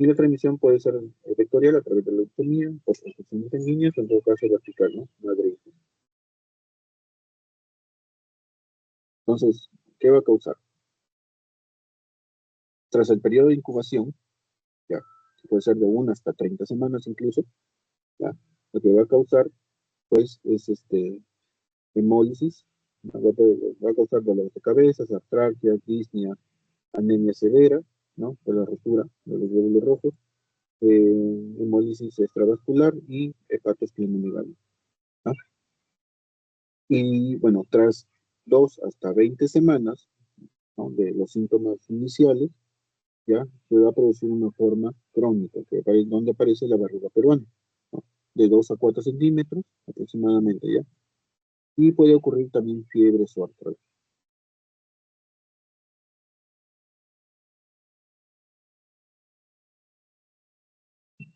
Y la transmisión puede ser vectorial a través de la leucemia, por transfusiones sanguíneas, o en todo caso vertical, ¿no? Madre hija. Entonces, ¿qué va a causar? Tras el periodo de incubación, ya, que puede ser de 1 hasta 30 semanas incluso, ya, lo que va a causar, pues, es hemólisis, va a causar dolores de cabeza, artralgias, disnea, anemia severa, ¿no? Por la rotura de los glóbulos rojos, hemólisis extravascular y hepatosplenomegalia, ¿no? Y bueno, tras 2 hasta 20 semanas, ¿no? De los síntomas iniciales, ya se va a producir una forma crónica, donde aparece la verruga peruana, ¿no? De 2 a 4 centímetros aproximadamente, ¿ya? Y puede ocurrir también fiebre o artralgia.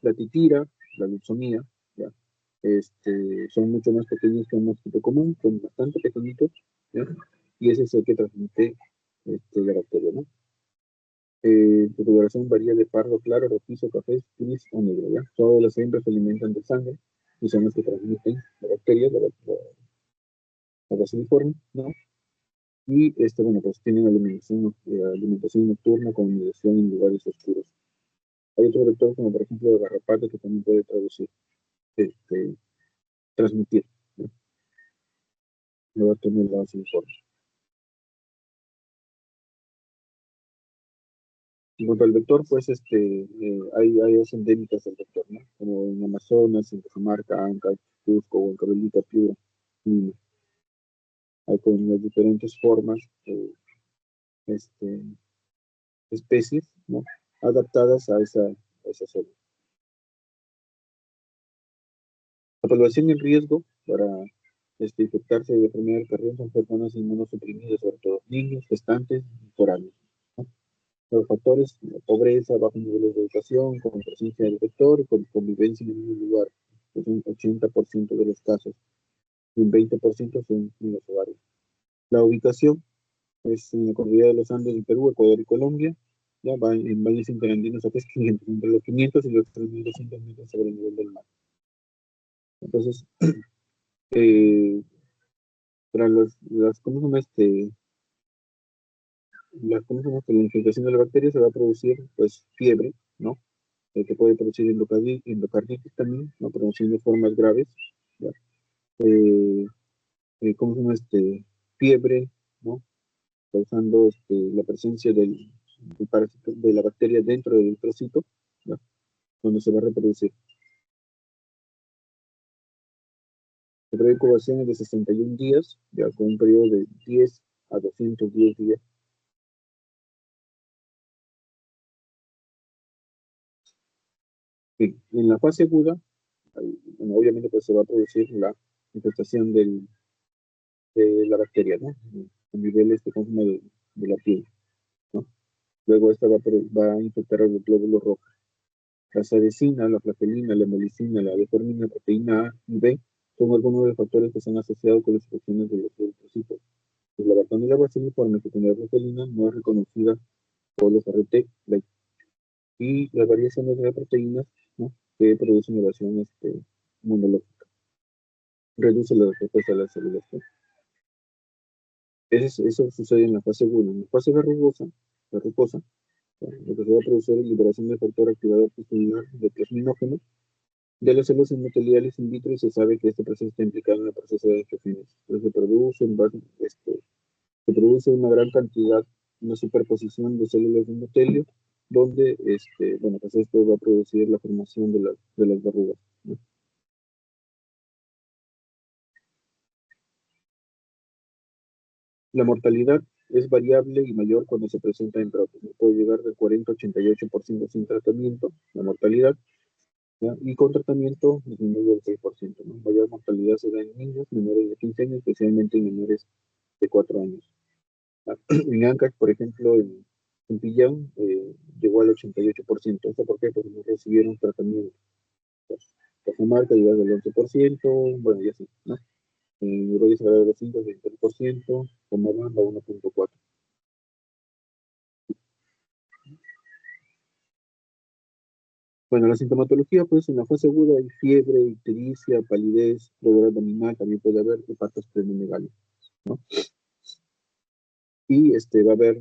La titira, la leucemia, ¿ya? Son mucho más pequeños que un mosquito común, son bastante pequeñitos, ¿ya? Y ese es el que transmite la bacteria, ¿no? Su coloración varía de pardo claro, rojizo, café, gris o negro, ¿ya? Todas las hembras se alimentan de sangre y son las que transmiten la bacteria, la baciliforme, ¿no? Y bueno, pues tienen alimentación nocturna con migración en lugares oscuros. Hay otro vector como por ejemplo la garrapata que también puede este, transmitir, ¿no? No va a tener la baciliforme. En cuanto al vector, pues hay áreas endémicas del vector, ¿no? Como en Amazonas, en Cajamarca, Ancash, Cusco, Huancavelica, Piura, y hay con las diferentes formas, este, especies, ¿no? Adaptadas a esa zona. La población en riesgo para infectarse de enfermedad del carrión son personas inmunosuprimidas, sobre todo niños, gestantes y foráneos, ¿no? Los factores, pobreza, bajos niveles de educación, con presencia del vector y con convivencia en un lugar, es un 80% de los casos, y un 20% son en los hogares. La ubicación es en la cordillera de los Andes en Perú, Ecuador y Colombia, ya va en valles interandinos a 500, entre los 500 y los 3.200 metros sobre el nivel del mar. Entonces, eh, para ¿cómo se llama ¿cómo se llama la infiltración de la bacteria se va a producir, pues, fiebre, ¿no? Que puede producir endocarditis también, ¿no? Produciendo formas graves, ¿ya? Eh, ¿Cómo se llama fiebre, ¿no? Causando la presencia del parásito, de la bacteria dentro del trocito, ¿ya? Donde se va a reproducir. El periodo de incubación es de 61 días, ya con un periodo de 10 a 210 días. En la fase aguda, bueno, obviamente pues se va a producir la infestación de la bacteria, ¿no? A nivel de la piel, ¿no? Luego esta va a infectar a los glóbulos rojos. La sadecina, la flagelina, la hemolicina, la deformina, proteína A y B son algunos de los factores que se han asociado con las infecciones de los eritrocitos. Pues la bacteria uniforme que tiene la flagelina no es reconocida por los RT y las variaciones de las proteínas, ¿no? Que producen evasión inmunológica. Reduce la respuesta a las células T. Eso sucede en la fase 1. En la fase verrucosa, lo que se va a producir es liberación del factor activador tisular de plasminógeno de las células endoteliales in vitro y se sabe que este proceso está implicado en el proceso de estrogénesis. Entonces se produce una gran cantidad, una superposición de células de endotelio, donde bueno, pues esto va a producir la formación de las verrugas, ¿no? La mortalidad es variable y mayor cuando se presenta en brotes. Puede llegar del 40 a 88% sin tratamiento, la mortalidad, ¿ya? Y con tratamiento disminuye el 6%, ¿no? Mayor mortalidad se da en niños menores de 15 años, especialmente en menores de 4 años. En Ancash, por ejemplo, en Pillán, llegó al 88%. ¿Esto por qué? Porque no recibieron tratamiento. Cajamarca llegó al 11%, bueno, y así, ¿no? En Valle Sagrado de los 5, 23%, Comabamba 1.4%. Bueno, la sintomatología, pues, en la fase aguda hay fiebre, ictericia, palidez, dolor abdominal, también puede haber hepatitis pleuromegalia, ¿no? Y va a haber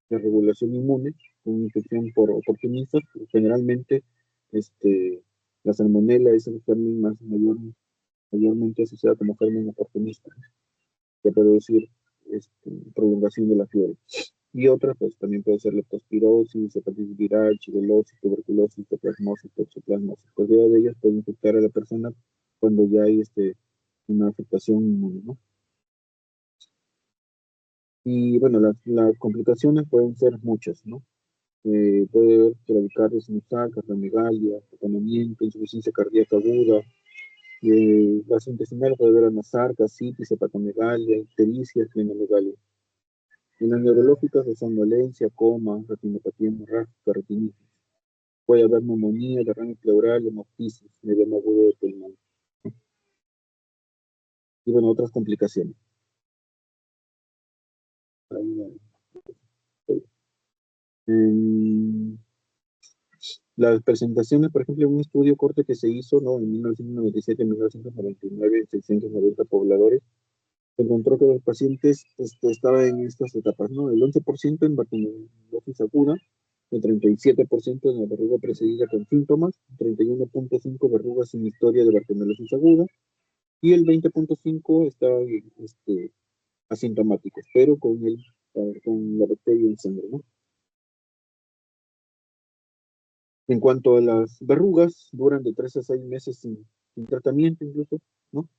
desregulación inmune, una infección por oportunistas, generalmente la salmonela es el germen mayormente asociado como germen oportunista, que puede producir prolongación de la fiebre. Y otra, pues también puede ser leptospirosis, hepatitis viral, shigellosis, tuberculosis, toplasmosis, toxoplasmosis. Cualquiera de ellas puede infectar a la persona cuando ya hay una afectación inmune, ¿no? Y bueno, las complicaciones pueden ser muchas, ¿no? Puede haber clavicardia sinusal, cardiomegalia, atonamiento, insuficiencia cardíaca aguda, gastrointestinal puede haber anasarca, citis, hepatomegalia, ictericia, esplenomegalia. En las neurológicas de somnolencia, coma, retinopatía hemorrágica, retinitis. Puede haber neumonía, derrame pleural, hemoptisis, edema agudo de pulmón. Y bueno, otras complicaciones. En las presentaciones, por ejemplo, en un estudio corte que se hizo, ¿no? En 1997, 1999, 690 pobladores, se encontró que los pacientes estaban en estas etapas, ¿no? El 11% en bartolosis aguda, el 37% en la verruga precedida con síntomas, 31.5 verrugas sin historia de bartolosis aguda, y el 20.5 estaban asintomáticos, pero con la bacteria en sangre, ¿no? En cuanto a las verrugas, duran de 3 a 6 meses sin tratamiento incluso, ¿no?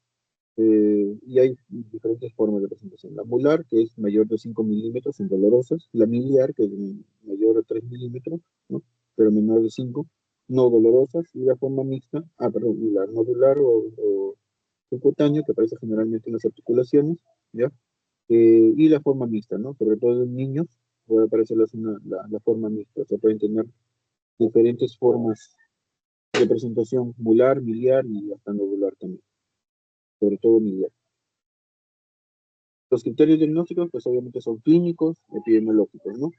Y hay diferentes formas de presentación. La molar, que es mayor de 5 milímetros, son dolorosas. La miliar, que es mayor de 3 milímetros, ¿no? Pero menor de 5, no dolorosas. Y la forma mixta, perdón, y la nodular o subcutáneo, que aparece generalmente en las articulaciones, ¿ya? Y la forma mixta, ¿no? Sobre todo en niños puede aparecerles la forma mixta. O sea, pueden tener diferentes formas de presentación, molar, miliar y hasta nodular también, sobre todo miliar. Los criterios diagnósticos, pues obviamente son clínicos, epidemiológicos, ¿no?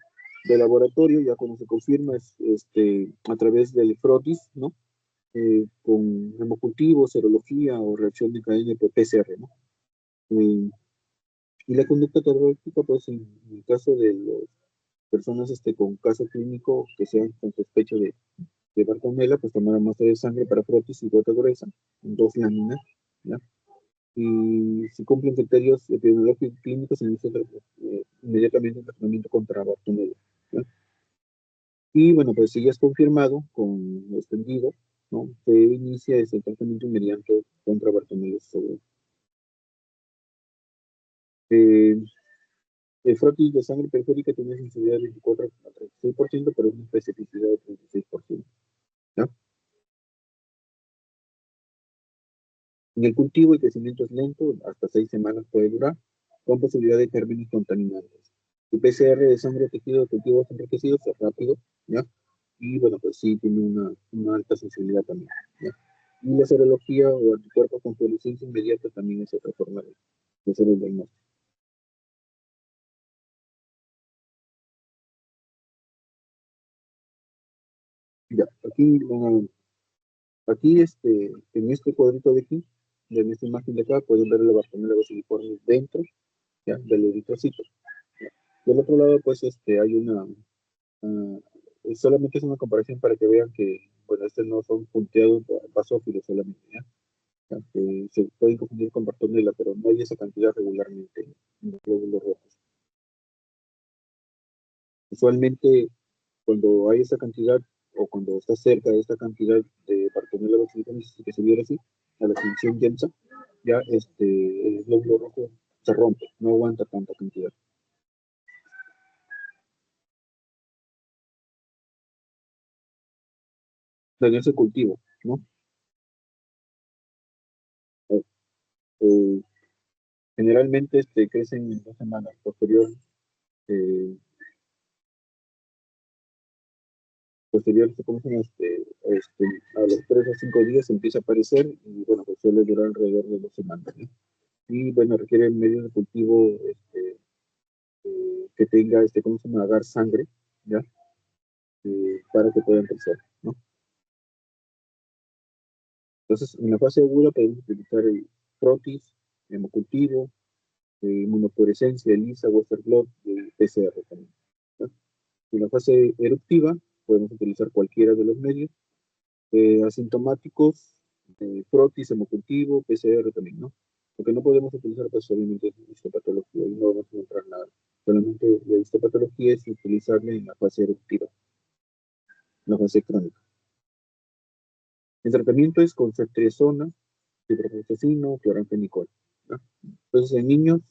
De laboratorio, ya cuando se confirma es a través del frotis, ¿no? Con hemocultivo, serología o reacción de cadena de PCR, ¿no? Y la conducta terapéutica, pues en el caso de las personas con caso clínico que sean con sospecha de Bartonella, pues tomar muestra de sangre para frotis y gota gruesa, en 2 láminas, ¿ya? Y si cumplen criterios epidemiológicos y clínicos, se inicia inmediatamente un tratamiento contra Bartonella, ¿ya? Y bueno, pues si ya es confirmado con lo extendido, ¿no? Se inicia ese tratamiento inmediato contra Bartonella seguro. El frotis de sangre periférica tiene sensibilidad de 24 a 36%, pero una especificidad de 36%, ¿ya? En el cultivo el crecimiento es lento, hasta 6 semanas puede durar, con posibilidad de gérmenes contaminantes. El PCR de sangre de tejido de cultivos enriquecidos es rápido, ¿ya? Y bueno, pues sí, tiene una alta sensibilidad también, ¿ya? Y la serología o anticuerpos con fluorescencia inmediata también es otra forma de hacer el diagnóstico. Ya, aquí en este cuadrito de aquí, en esta imagen de acá, pueden ver la Bartonella falciforme dentro, ¿ya? Del eritrocito. Del otro lado, pues hay ah, solamente es una comparación para que vean que, bueno, no son punteados basófilos solamente, ¿ya? O sea, que se pueden confundir con Bartonella, pero no hay esa cantidad regularmente en los glóbulos rojos. Usualmente, cuando hay esa cantidad o cuando está cerca de esta cantidad de Bartonella falciforme, que se viera así, a la función densa, ya el glóbulo rojo se rompe, no aguanta tanta cantidad. Dañarse cultivo, ¿no? Eh, eh, Generalmente crecen en 2 semanas. Eh, posterior ¿cómo se llama? A los 3 o 5 días empieza a aparecer y bueno, pues suele durar alrededor de 2 semanas, ¿no? Y bueno, requiere medios de cultivo que tenga, ¿cómo se llama? Dar sangre, ¿ya? Para que puedan crecer, ¿no? Entonces, en la fase aguda podemos utilizar el protis, hemocultivo, inmunofluorescencia, ELISA, Western blot y PCR también, ¿no? En la fase eruptiva podemos utilizar cualquiera de los medios asintomáticos, frotis, hemocultivo, PCR también, ¿no? Lo que no podemos utilizar, pues obviamente es histopatología, y no vamos a encontrar nada. Solamente la histopatología es utilizarla en la fase eruptiva, en la fase crónica. El tratamiento es con ceftriaxona, ciprofloxacino, cloranfenicol, ¿no? Entonces, en niños,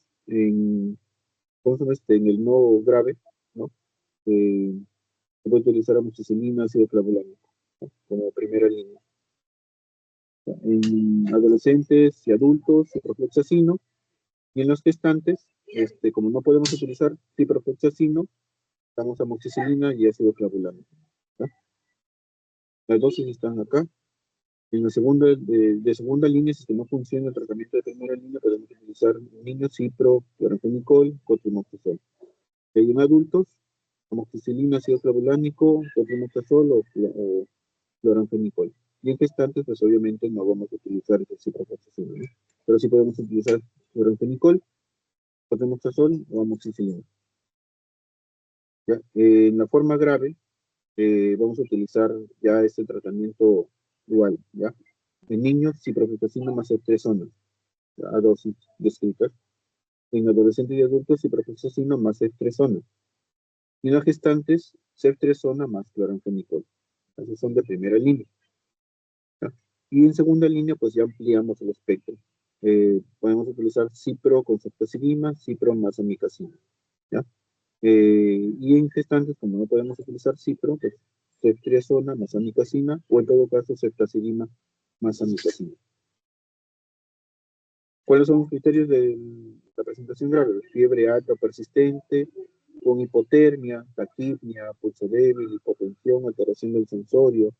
¿cómo se llama en el no grave, ¿no? Eh, se puede utilizar amoxicilina, ácido clavulánico, ¿no? Como primera línea. En adolescentes y adultos, ciprofloxacino, y en los gestantes, como no podemos utilizar ciprofloxacino, damos amoxicilina y ácido clavulánico, ¿no? Las dosis están acá. En la segunda, de segunda línea, si no funciona el tratamiento de primera línea, podemos utilizar niños cipro, cloranfenicol, cotrimoxazol. Y en adultos, amoxicilina, ácido clavulánico, cotrimoxazol o cloranfenicol. Y en gestantes, pues obviamente no vamos a utilizar el ciprofloxacino, ¿no? Pero sí podemos utilizar cloranfenicol, cotrimoxazol o amoxicilina, ¿ya? En la forma grave, vamos a utilizar ya este tratamiento dual, ¿ya? En niños, ciprofloxacino más ceftriaxona, a dosis descritas. En adolescentes y adultos, ciprofloxacino más ceftriaxona. Y en las gestantes, ceftriaxona más cloranfenicol. Esos son de primera línea, ¿ya? Y en segunda línea, pues ya ampliamos el espectro. Podemos utilizar cipro con ceftazidima, cipro más amikacina, ¿ya? Y en gestantes, como no podemos utilizar cipro, pues ceftriaxona más amikacina, o en todo caso ceftazidima más amikacina. ¿Cuáles son los criterios de la presentación grave? Fiebre alta o persistente, con hipotermia, taquipnia, pulso débil, hipotensión, alteración del sensorio,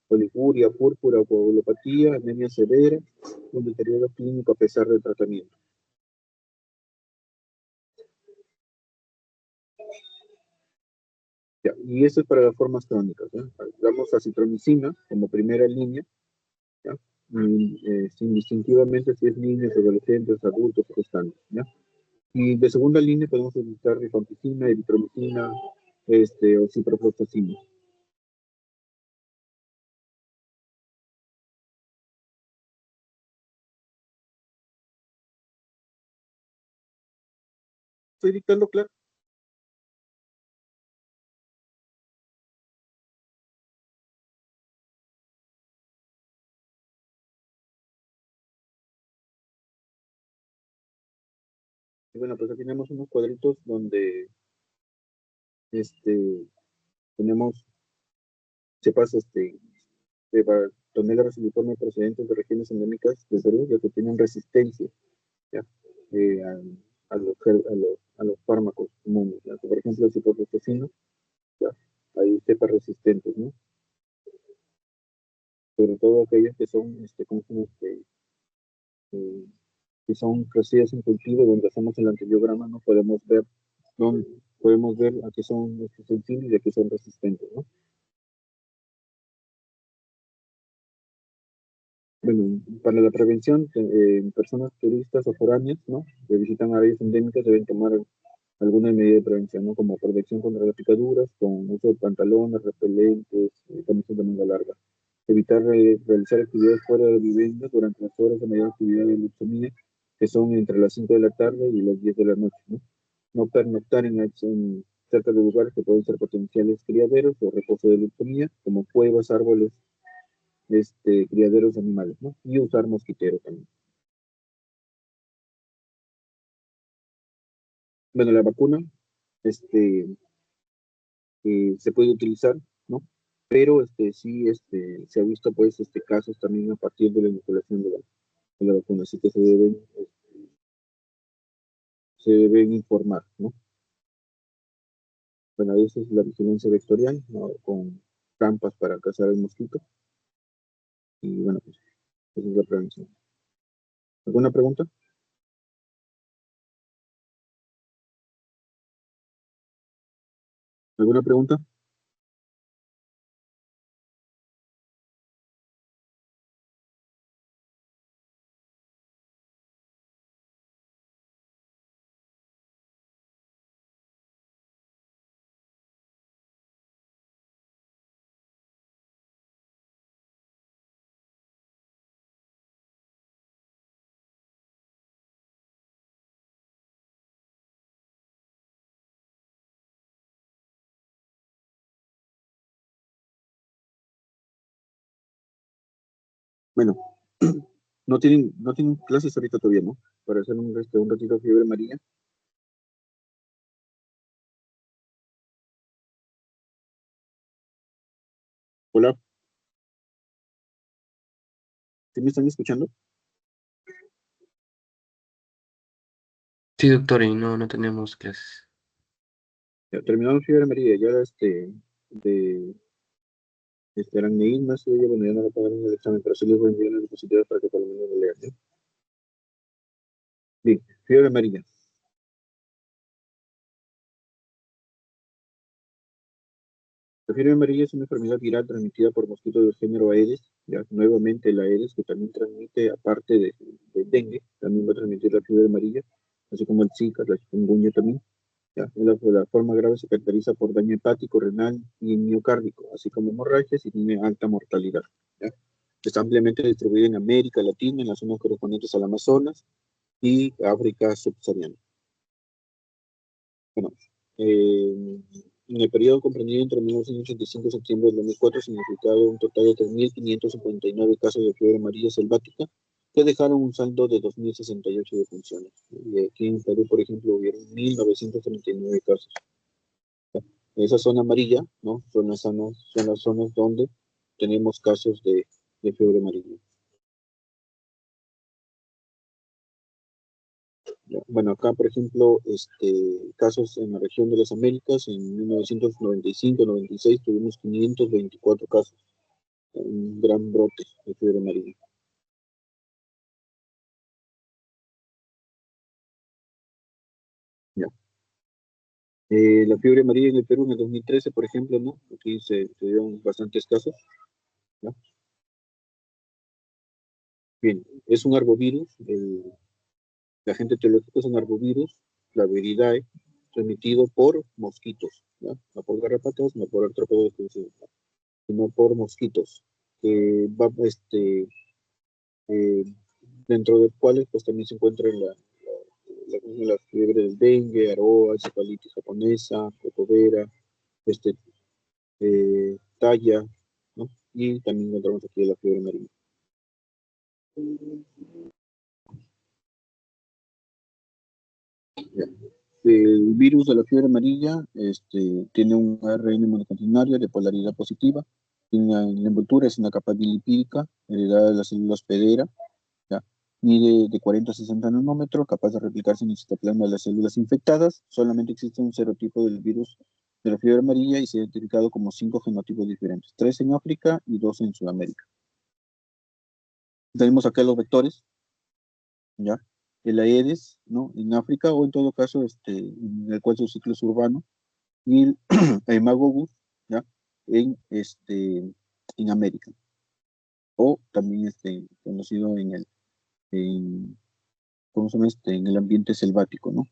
oliguria, púrpura o coagulopatía, anemia severa, un deterioro clínico a pesar del tratamiento. Ya, y eso es para las formas crónicas, ¿ya? Damos acitromicina como primera línea, ¿ya? Indistintivamente si es niños, adolescentes, adultos o gestantes, ¿ya? Y de segunda línea podemos utilizar rifampicina, eritromicina, o ciprofloxacina. Estoy dictando claro. Y bueno, pues aquí tenemos unos cuadritos donde tenemos cepas de Bartonella resiliforme procedentes de regiones endémicas de Perú, ya que tienen resistencia, ¿ya? A los fármacos comunes, ¿ya? Por ejemplo, el ciprofloxacino, ¿ya? Hay cepas resistentes, ¿no? Sobre todo aquellas que son, ¿cómo se llama? Eh, que son crecidas en cultivo, donde hacemos el antibiograma, no podemos ver a qué son sensibles y a qué son resistentes, ¿no? Bueno, para la prevención, personas turistas o foráneas, ¿no? Que visitan áreas endémicas deben tomar alguna medida de prevención, ¿no? Como protección contra las picaduras, con uso de pantalones, repelentes, camisas de manga larga. Evitar realizar actividades fuera de la vivienda durante las horas de mayor actividad de luxemia, que son entre las 5 de la tarde y las 10 de la noche, ¿no? No pernoctar cerca de lugares que pueden ser potenciales criaderos o reposo de luxemia, como cuevas, árboles, criaderos de animales, ¿no? Y usar mosquitero también. Bueno, la vacuna, este, se puede utilizar, ¿no? Pero sí se ha visto pues casos también a partir de la inoculación de la vacuna, así que se deben informar, ¿no? Bueno, esa es la vigilancia vectorial, ¿no? Con trampas para cazar el mosquito, y bueno, pues esa es la prevención. ¿Alguna pregunta? ¿Alguna pregunta? Bueno, no tienen clases ahorita todavía, ¿no? Para hacer un ratito de fiebre amarilla. Hola, ¿sí me están escuchando? Sí, doctor, y no tenemos clases. Ya, terminamos fiebre amarilla, ya de aranneína, bueno, ya no lo pagan en el examen, pero sí les voy a enviar las diapositivas para que por lo menos lo lean, ¿sí? Bien, fiebre amarilla. La fiebre amarilla es una enfermedad viral transmitida por mosquitos del género Aedes, ya nuevamente el Aedes, que también transmite, aparte de dengue, también va a transmitir la fiebre amarilla, así como el Zika, la chikungunya también. Ya, la forma grave se caracteriza por daño hepático, renal y miocárdico, así como hemorragias, y tiene alta mortalidad, ¿ya? Está ampliamente distribuida en América Latina, en las zonas correspondientes al Amazonas y África subsahariana. Bueno, eh, En el periodo comprendido entre 1985 y septiembre del 2004 se notificaron un total de 3.559 casos de fiebre amarilla selvática que dejaron un saldo de 2.068 defunciones. Y aquí en Perú, por ejemplo, hubieron 1.939 casos. Esa zona amarilla, ¿no? Son las zonas donde tenemos casos de fiebre amarilla. Bueno, acá, por ejemplo, casos en la región de las Américas, en 1995-96 tuvimos 524 casos, un gran brote de fiebre amarilla. Ya. La fiebre amarilla en el Perú en el 2013, por ejemplo, ¿no? Aquí se dieron bastantes casos, ¿no? Bien, es un arbovirus, el agente etiológico es un arbovirus, Claviridae, transmitido por mosquitos, ¿ya? No por garrapatas, no por artrópodos, sino por mosquitos, que va, eh, dentro de cuales pues también se encuentra la fiebre del dengue, aroa, encefalitis japonesa, cocovera, talla, ¿no? Y también encontramos aquí la fiebre amarilla. Ya. El virus de la fiebre amarilla tiene un ARN monocatenario de polaridad positiva, la envoltura es una capa bilipídica heredada de las células pedera, ¿ya? Mide de 40 a 60 nanómetros, capaz de replicarse en el citoplasma de las células infectadas. Solamente existe un serotipo del virus de la fiebre amarilla y se ha identificado como 5 genotipos diferentes, 3 en África y 2 en Sudamérica. Tenemos acá los vectores, ¿ya? El Aedes, ¿no? En África, o en todo caso, en el cual su ciclo es urbano, y el Haemococcus, ¿ya? En América, o también conocido ¿cómo se llama? En el ambiente selvático, ¿no?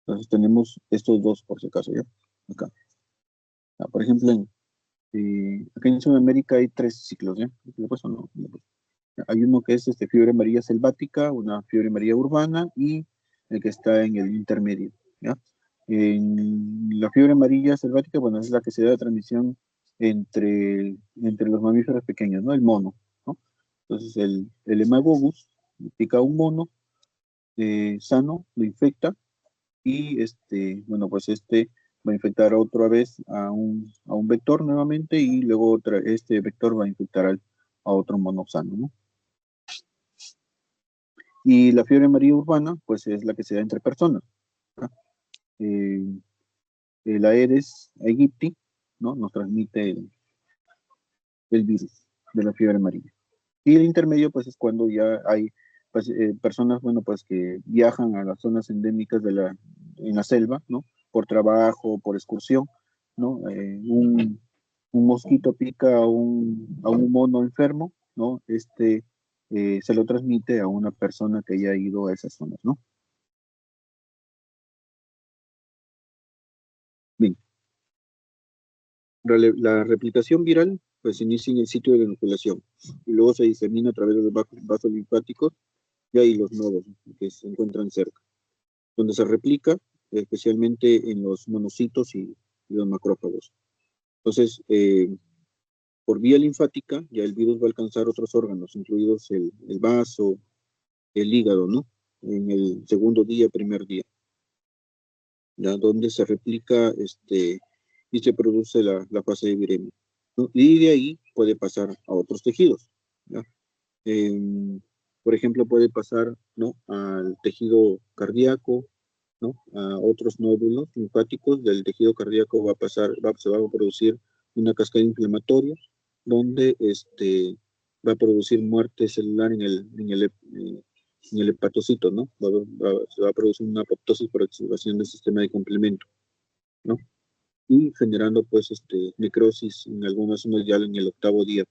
Entonces tenemos estos dos por si acaso, ¿ya? Acá. Por ejemplo, acá en Sudamérica hay 3 ciclos, ¿ya? Pues, no, pues. Hay uno que es fiebre amarilla selvática, una fiebre amarilla urbana y el que está en el intermedio, ¿ya? En la fiebre amarilla selvática, bueno, es la que se da la transmisión entre los mamíferos pequeños, ¿no? El mono, ¿no? Entonces el Haemococcus pica a un mono sano, lo infecta y bueno, pues va a infectar otra vez a un vector nuevamente y luego este vector va a infectar a otro mono sano, ¿no? Y la fiebre amarilla urbana, pues es la que se da entre personas, ¿no? El Aedes aegypti, ¿no? Nos transmite el virus de la fiebre amarilla. Y el intermedio, pues es cuando ya hay pues, personas, bueno, pues que viajan a las zonas endémicas en la selva, ¿no? Por trabajo, por excursión, ¿no? Un mosquito pica a un mono enfermo, ¿no? Se lo transmite a una persona que haya ido a esas zonas, ¿no? Bien. La replicación viral, pues se inicia en el sitio de la inoculación y luego se disemina a través de los vasos linfáticos y ahí los nodos que se encuentran cerca, donde se replica especialmente en los monocitos y los macrófagos. Entonces, por vía linfática, ya el virus va a alcanzar otros órganos, incluidos el vaso, el hígado, ¿no? En el segundo día, primer día, ¿ya? Donde se replica y se produce la fase de viremia, ¿no? Y de ahí puede pasar a otros tejidos, ¿ya? Por ejemplo, puede pasar, ¿no? Al tejido cardíaco, ¿no? A otros nódulos linfáticos del tejido cardíaco se va a producir una cascada inflamatoria donde va a producir muerte celular en el hepatocito, ¿no? Se va a producir una apoptosis por activación del sistema de complemento, ¿no? Y generando, pues, necrosis en algunas zonas ya en el 8º día,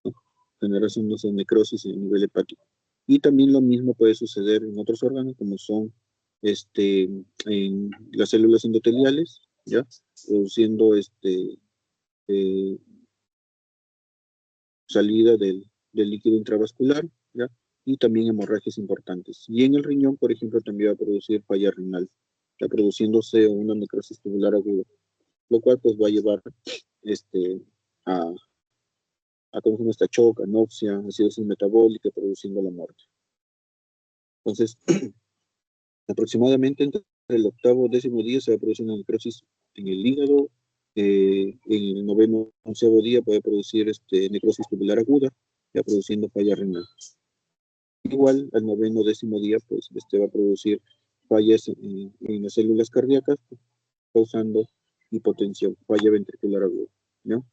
¿no? Generación de necrosis a nivel hepático. Y también lo mismo puede suceder en otros órganos, como son en las células endoteliales, ¿ya? Produciendo salida del líquido intravascular, ¿ya? Y también hemorragias importantes. Y en el riñón, por ejemplo, también va a producir falla renal, ya produciéndose una necrosis tubular aguda. lo cual pues va a llevar a ¿cómo se llama? Esta shock, anoxia, acidosis metabólica, produciendo la muerte. Entonces, aproximadamente entre el octavo y décimo día se va a producir una necrosis en el hígado, en el noveno, onceavo día puede producir necrosis tubular aguda, ya produciendo falla renal. Igual, al noveno, décimo día, pues va a producir fallas en las células cardíacas, causando hipotensión, falla ventricular aguda, ¿no?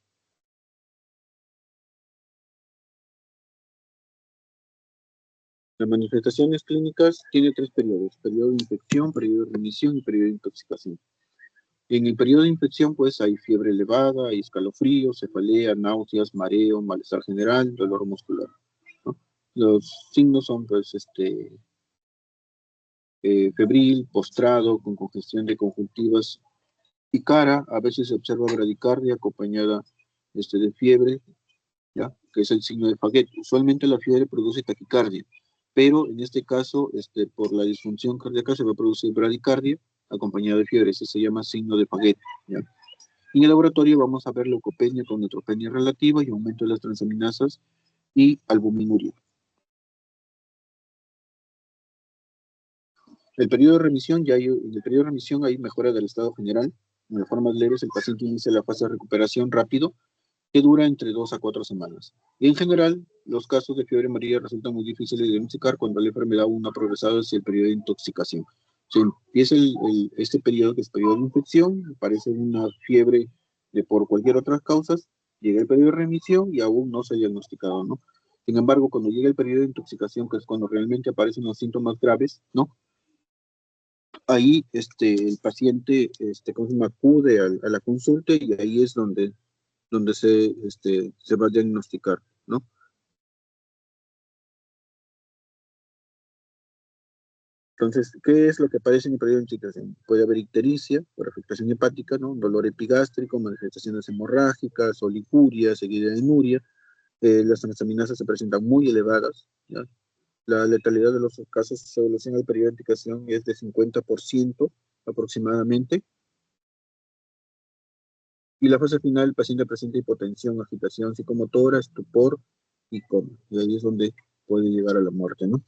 Las manifestaciones clínicas tiene 3 periodos: periodo de infección, periodo de remisión y periodo de intoxicación. En el periodo de infección, pues hay fiebre elevada, hay escalofríos, cefalea, náuseas, mareo, malestar general, dolor muscular, ¿no? Los signos son, pues, febril, postrado, con congestión de conjuntivas y cara. A veces se observa bradicardia acompañada de fiebre, ¿ya? Que es el signo de Faguet. Usualmente la fiebre produce taquicardia, pero en este caso, por la disfunción cardíaca se va a producir bradicardia acompañada de fiebre. Ese se llama signo de Faguet, ¿ya? En el laboratorio vamos a ver leucopenia con neutropenia relativa y aumento de las transaminasas y albuminuria. En el periodo de remisión hay mejora del estado general. En formas leves, el paciente inicia la fase de recuperación rápido, que dura entre 2 a 4 semanas. Y en general, los casos de fiebre amarilla resultan muy difíciles de diagnosticar cuando la enfermedad aún no ha progresado hacia el periodo de intoxicación. Se empieza este periodo, que es periodo de infección, aparece una fiebre por cualquier otra causa, llega el periodo de remisión y aún no se ha diagnosticado, ¿no? Sin embargo, cuando llega el periodo de intoxicación, que es cuando realmente aparecen los síntomas graves, ¿no? Ahí el paciente ¿cómo se llama? Acude a la consulta y ahí es donde se va a diagnosticar, ¿no? Entonces, ¿qué es lo que aparece en el periodo de intoxicación? Puede haber ictericia por afectación hepática, ¿no? Dolor epigástrico, manifestaciones hemorrágicas, oliguria, seguida de anuria. Las transaminasas se presentan muy elevadas, ¿ya? La letalidad de los casos se evoluciona al periodo de intoxicación es de 50% aproximadamente. Y la fase final, el paciente presenta hipotensión, agitación psicomotora, estupor y coma. Y ahí es donde puede llegar a la muerte, ¿no?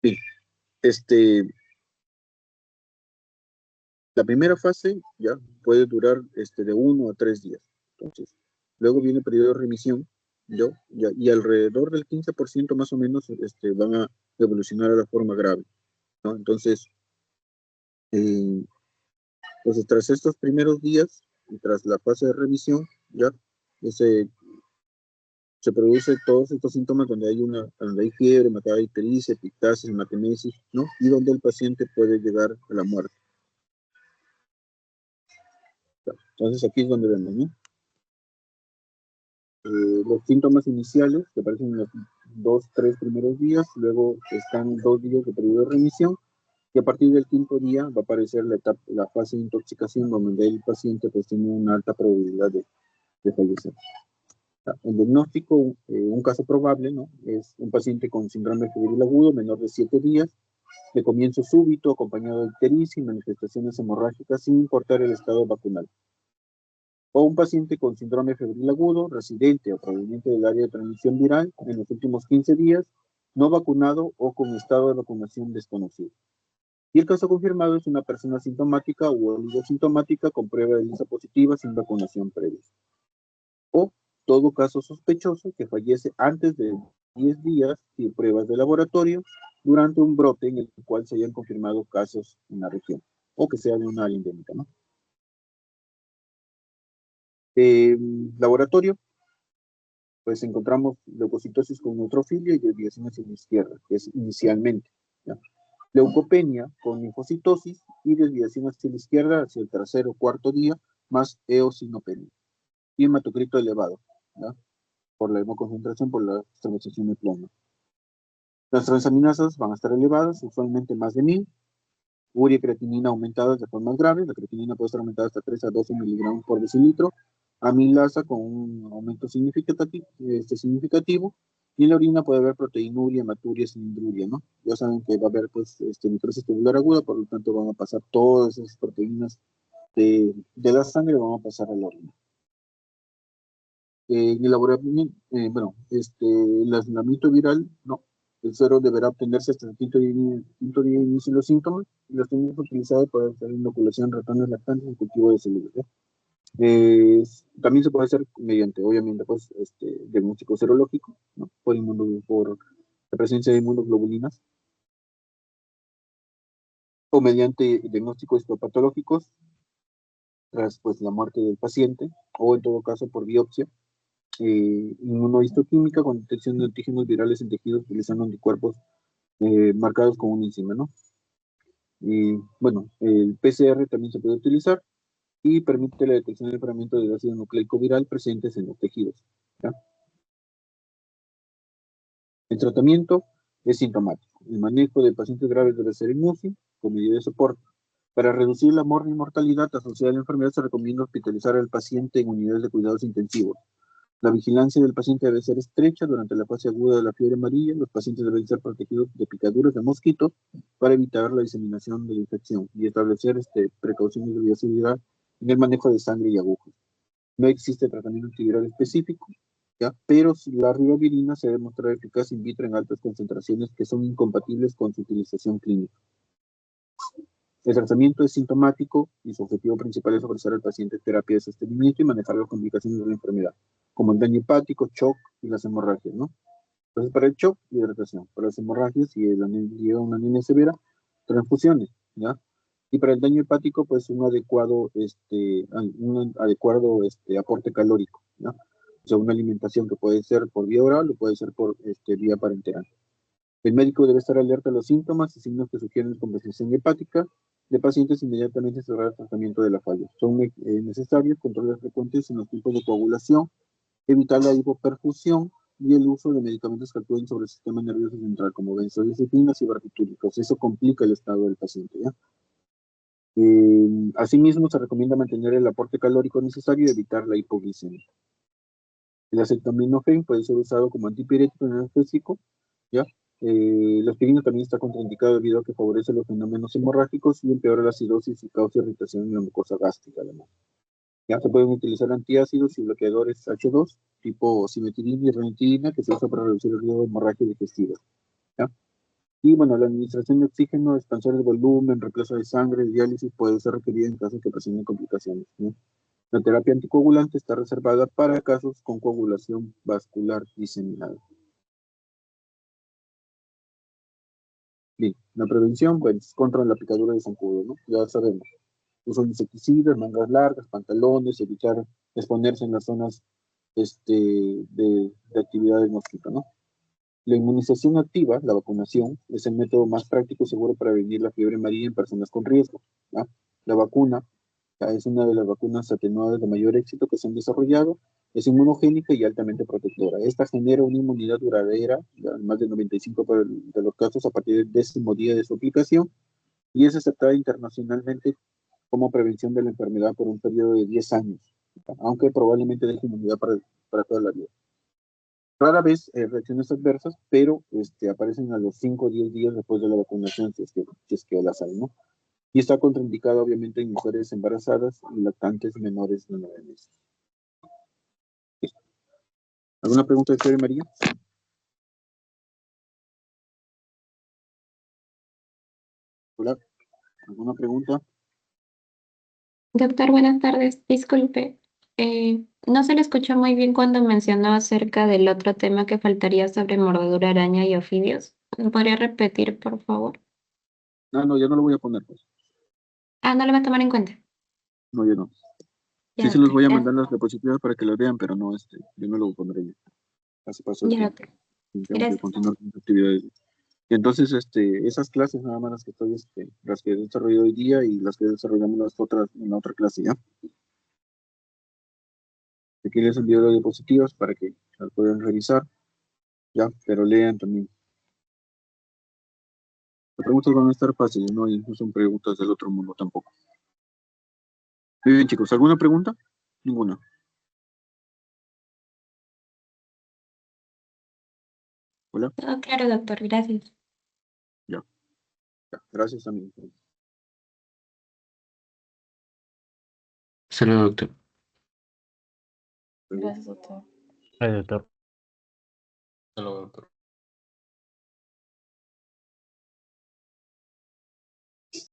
Sí, la primera fase ya puede durar de 1 a 3 días. Entonces, luego viene el periodo de remisión, ¿yo? Ya, y alrededor del 15% más o menos van a evolucionar a la forma grave, ¿no? Entonces, pues tras estos primeros días y tras la fase de remisión, ya se produce todos estos síntomas donde hay fiebre, marcada ictericia, epictasis, hematemesis, ¿no? Y donde el paciente puede llegar a la muerte. Entonces aquí es donde vemos, ¿no? Los síntomas iniciales que aparecen en los 2-3 primeros días, luego están 2 días de periodo de remisión, y a partir del 5.º día va a aparecer la fase de intoxicación, donde el paciente pues tiene una alta probabilidad de fallecer. El diagnóstico, un caso probable, ¿no? Es un paciente con síndrome febril agudo menor de 7 días, de comienzo súbito, acompañado de ictericia y manifestaciones hemorrágicas sin importar el estado vacunal. O un paciente con síndrome febril agudo, residente o proveniente del área de transmisión viral en los últimos 15 días, no vacunado o con estado de vacunación desconocido. Y el caso confirmado es una persona sintomática u oligosintomática con prueba de ELISA positiva sin vacunación previa. O todo caso sospechoso que fallece antes de 10 días sin pruebas de laboratorio durante un brote en el cual se hayan confirmado casos en la región o que sea de una área endémica, ¿no? Laboratorio, pues encontramos leucocitosis con neutrofilia y desviación hacia la izquierda, que es inicialmente, ¿ya? Leucopenia con linfocitosis y desviación hacia la izquierda hacia el 3.º o 4.º día, más eosinopenia. Y hematocrito elevado, ¿ya? Por la hemoconcentración, por la estabilización de plomo. Las transaminasas van a estar elevadas, usualmente más de 1000. Urea y creatinina aumentadas de forma grave. La creatinina puede estar aumentada hasta 3 a 12 miligramos por decilitro. Amilasa con un aumento significativo. Y en la orina puede haber proteinuria, hematuria, cilindruria, ¿no? Ya saben que va a haber, pues, necrosis tubular aguda, por lo tanto van a pasar todas esas proteínas de la sangre, van a pasar a la orina. En el laboratorio, el aislamiento viral, no. El suero deberá obtenerse hasta el quinto día de inicio de los síntomas, y las técnicas utilizadas para hacer inoculación en ratones lactantes y cultivo de células, ¿ya? También se puede hacer mediante, obviamente, pues, diagnóstico serológico, ¿no? Por la presencia de inmunoglobulinas, o mediante diagnósticos histopatológicos, tras, pues, la muerte del paciente, o en todo caso por biopsia, inmunohistoquímica con detección de antígenos virales en tejidos utilizando anticuerpos marcados con una enzima, ¿no? Y bueno, el PCR también se puede utilizar y permite la detección de fragmentos del ácido nucleico viral presentes en los tejidos, ¿ya? El tratamiento es sintomático. El manejo de pacientes graves debe ser en UCI con medida de soporte. Para reducir la mortalidad asociada a la enfermedad se recomienda hospitalizar al paciente en unidades de cuidados intensivos. La vigilancia del paciente debe ser estrecha durante la fase aguda de la fiebre amarilla. Los pacientes deben ser protegidos de picaduras de mosquitos para evitar la diseminación de la infección y establecer precauciones de bioseguridad en el manejo de sangre y agujas. No existe tratamiento antiviral específico, ¿ya? Pero la ribavirina se ha demostrado eficaz in vitro en altas concentraciones que son incompatibles con su utilización clínica. El tratamiento es sintomático y su objetivo principal es ofrecer al paciente terapia de sostenimiento y manejar las complicaciones de la enfermedad, como el daño hepático, shock y las hemorragias, ¿no? Entonces, para el shock, hidratación. Para las hemorragias y lleva una anemia severa, transfusiones, ¿ya? Y para el daño hepático, pues un adecuado aporte calórico, ¿no? O sea, una alimentación que puede ser por vía oral o puede ser por vía parenteral. El médico debe estar alerta a los síntomas y signos que sugieren compensación hepática de pacientes inmediatamente cerrar el tratamiento de la falla. Son necesarios controles frecuentes en los tipos de coagulación, evitar la hipoperfusión y el uso de medicamentos que actúen sobre el sistema nervioso central, como benzodiazepinas y barbitúricos. Eso complica el estado del paciente, ¿ya? Asimismo, se recomienda mantener el aporte calórico necesario y evitar la hipoglicemia. El acetaminofén puede ser usado como antipirético anestésico, ¿ya? La aspirina también está contraindicada debido a que favorece los fenómenos hemorrágicos y empeora la acidosis y causa irritación en la mucosa gástrica, además. Ya se pueden utilizar antiácidos y bloqueadores H2, tipo cimetidina y ranitidina, que se usa para reducir el riesgo de hemorragia digestiva, ¿ya? Y bueno, la administración de oxígeno, expansor del volumen, reemplazo de sangre, diálisis puede ser requerida en caso de que presenten complicaciones, ¿no? La terapia anticoagulante está reservada para casos con coagulación vascular diseminada. Bien, la prevención, pues, contra la picadura de zancudo, ¿no? Ya sabemos. Uso de insecticidas, mangas largas, pantalones, evitar exponerse en las zonas de actividad del mosquito, ¿no? La inmunización activa, la vacunación, es el método más práctico y seguro para prevenir la fiebre amarilla en personas con riesgo, ¿no? La vacuna es una de las vacunas atenuadas de mayor éxito que se han desarrollado, es inmunogénica y altamente protectora. Esta genera una inmunidad duradera, más del 95% de los casos a partir del 10º día de su aplicación, y es aceptada internacionalmente como prevención de la enfermedad por un periodo de 10 años, aunque probablemente deje inmunidad para toda la vida. Rara vez reacciones adversas, pero aparecen a los 5 o 10 días después de la vacunación, si es que las hay, ¿no? Y está contraindicada obviamente en mujeres embarazadas y lactantes menores de 9 meses. ¿Alguna pregunta de Tere María? Hola, ¿alguna pregunta? Doctor, buenas tardes. Disculpe, no se le escuchó muy bien cuando mencionó acerca del otro tema que faltaría sobre mordedura, araña y ofidios. ¿Me podría repetir, por favor? No, ya no lo voy a poner, pues. Ah, no lo va a tomar en cuenta. No, yo no. Sí, Ya, se los doctor. voy a Ya, mandar las diapositivas para que las vean, pero no, yo no lo pondré ya. Hace paso el ya, tiempo. doctor. Y tengo que Gracias. continuar con mis actividades. Y entonces, esas clases nada más las que estoy, las que he desarrollado hoy día y las que desarrollamos las otras en la otra clase, ¿ya? Aquí les envío las diapositivas para que las puedan revisar, ¿ya? Pero lean también. Las preguntas van a estar fáciles, ¿no? Y no son preguntas del otro mundo tampoco. Muy bien, chicos, ¿alguna pregunta? Ninguna. Hola. Todo claro, doctor, gracias. Ya, gracias, amigo. Saludos, doctor. Gracias, doctor. Ay, doctor. Saludos, doctor.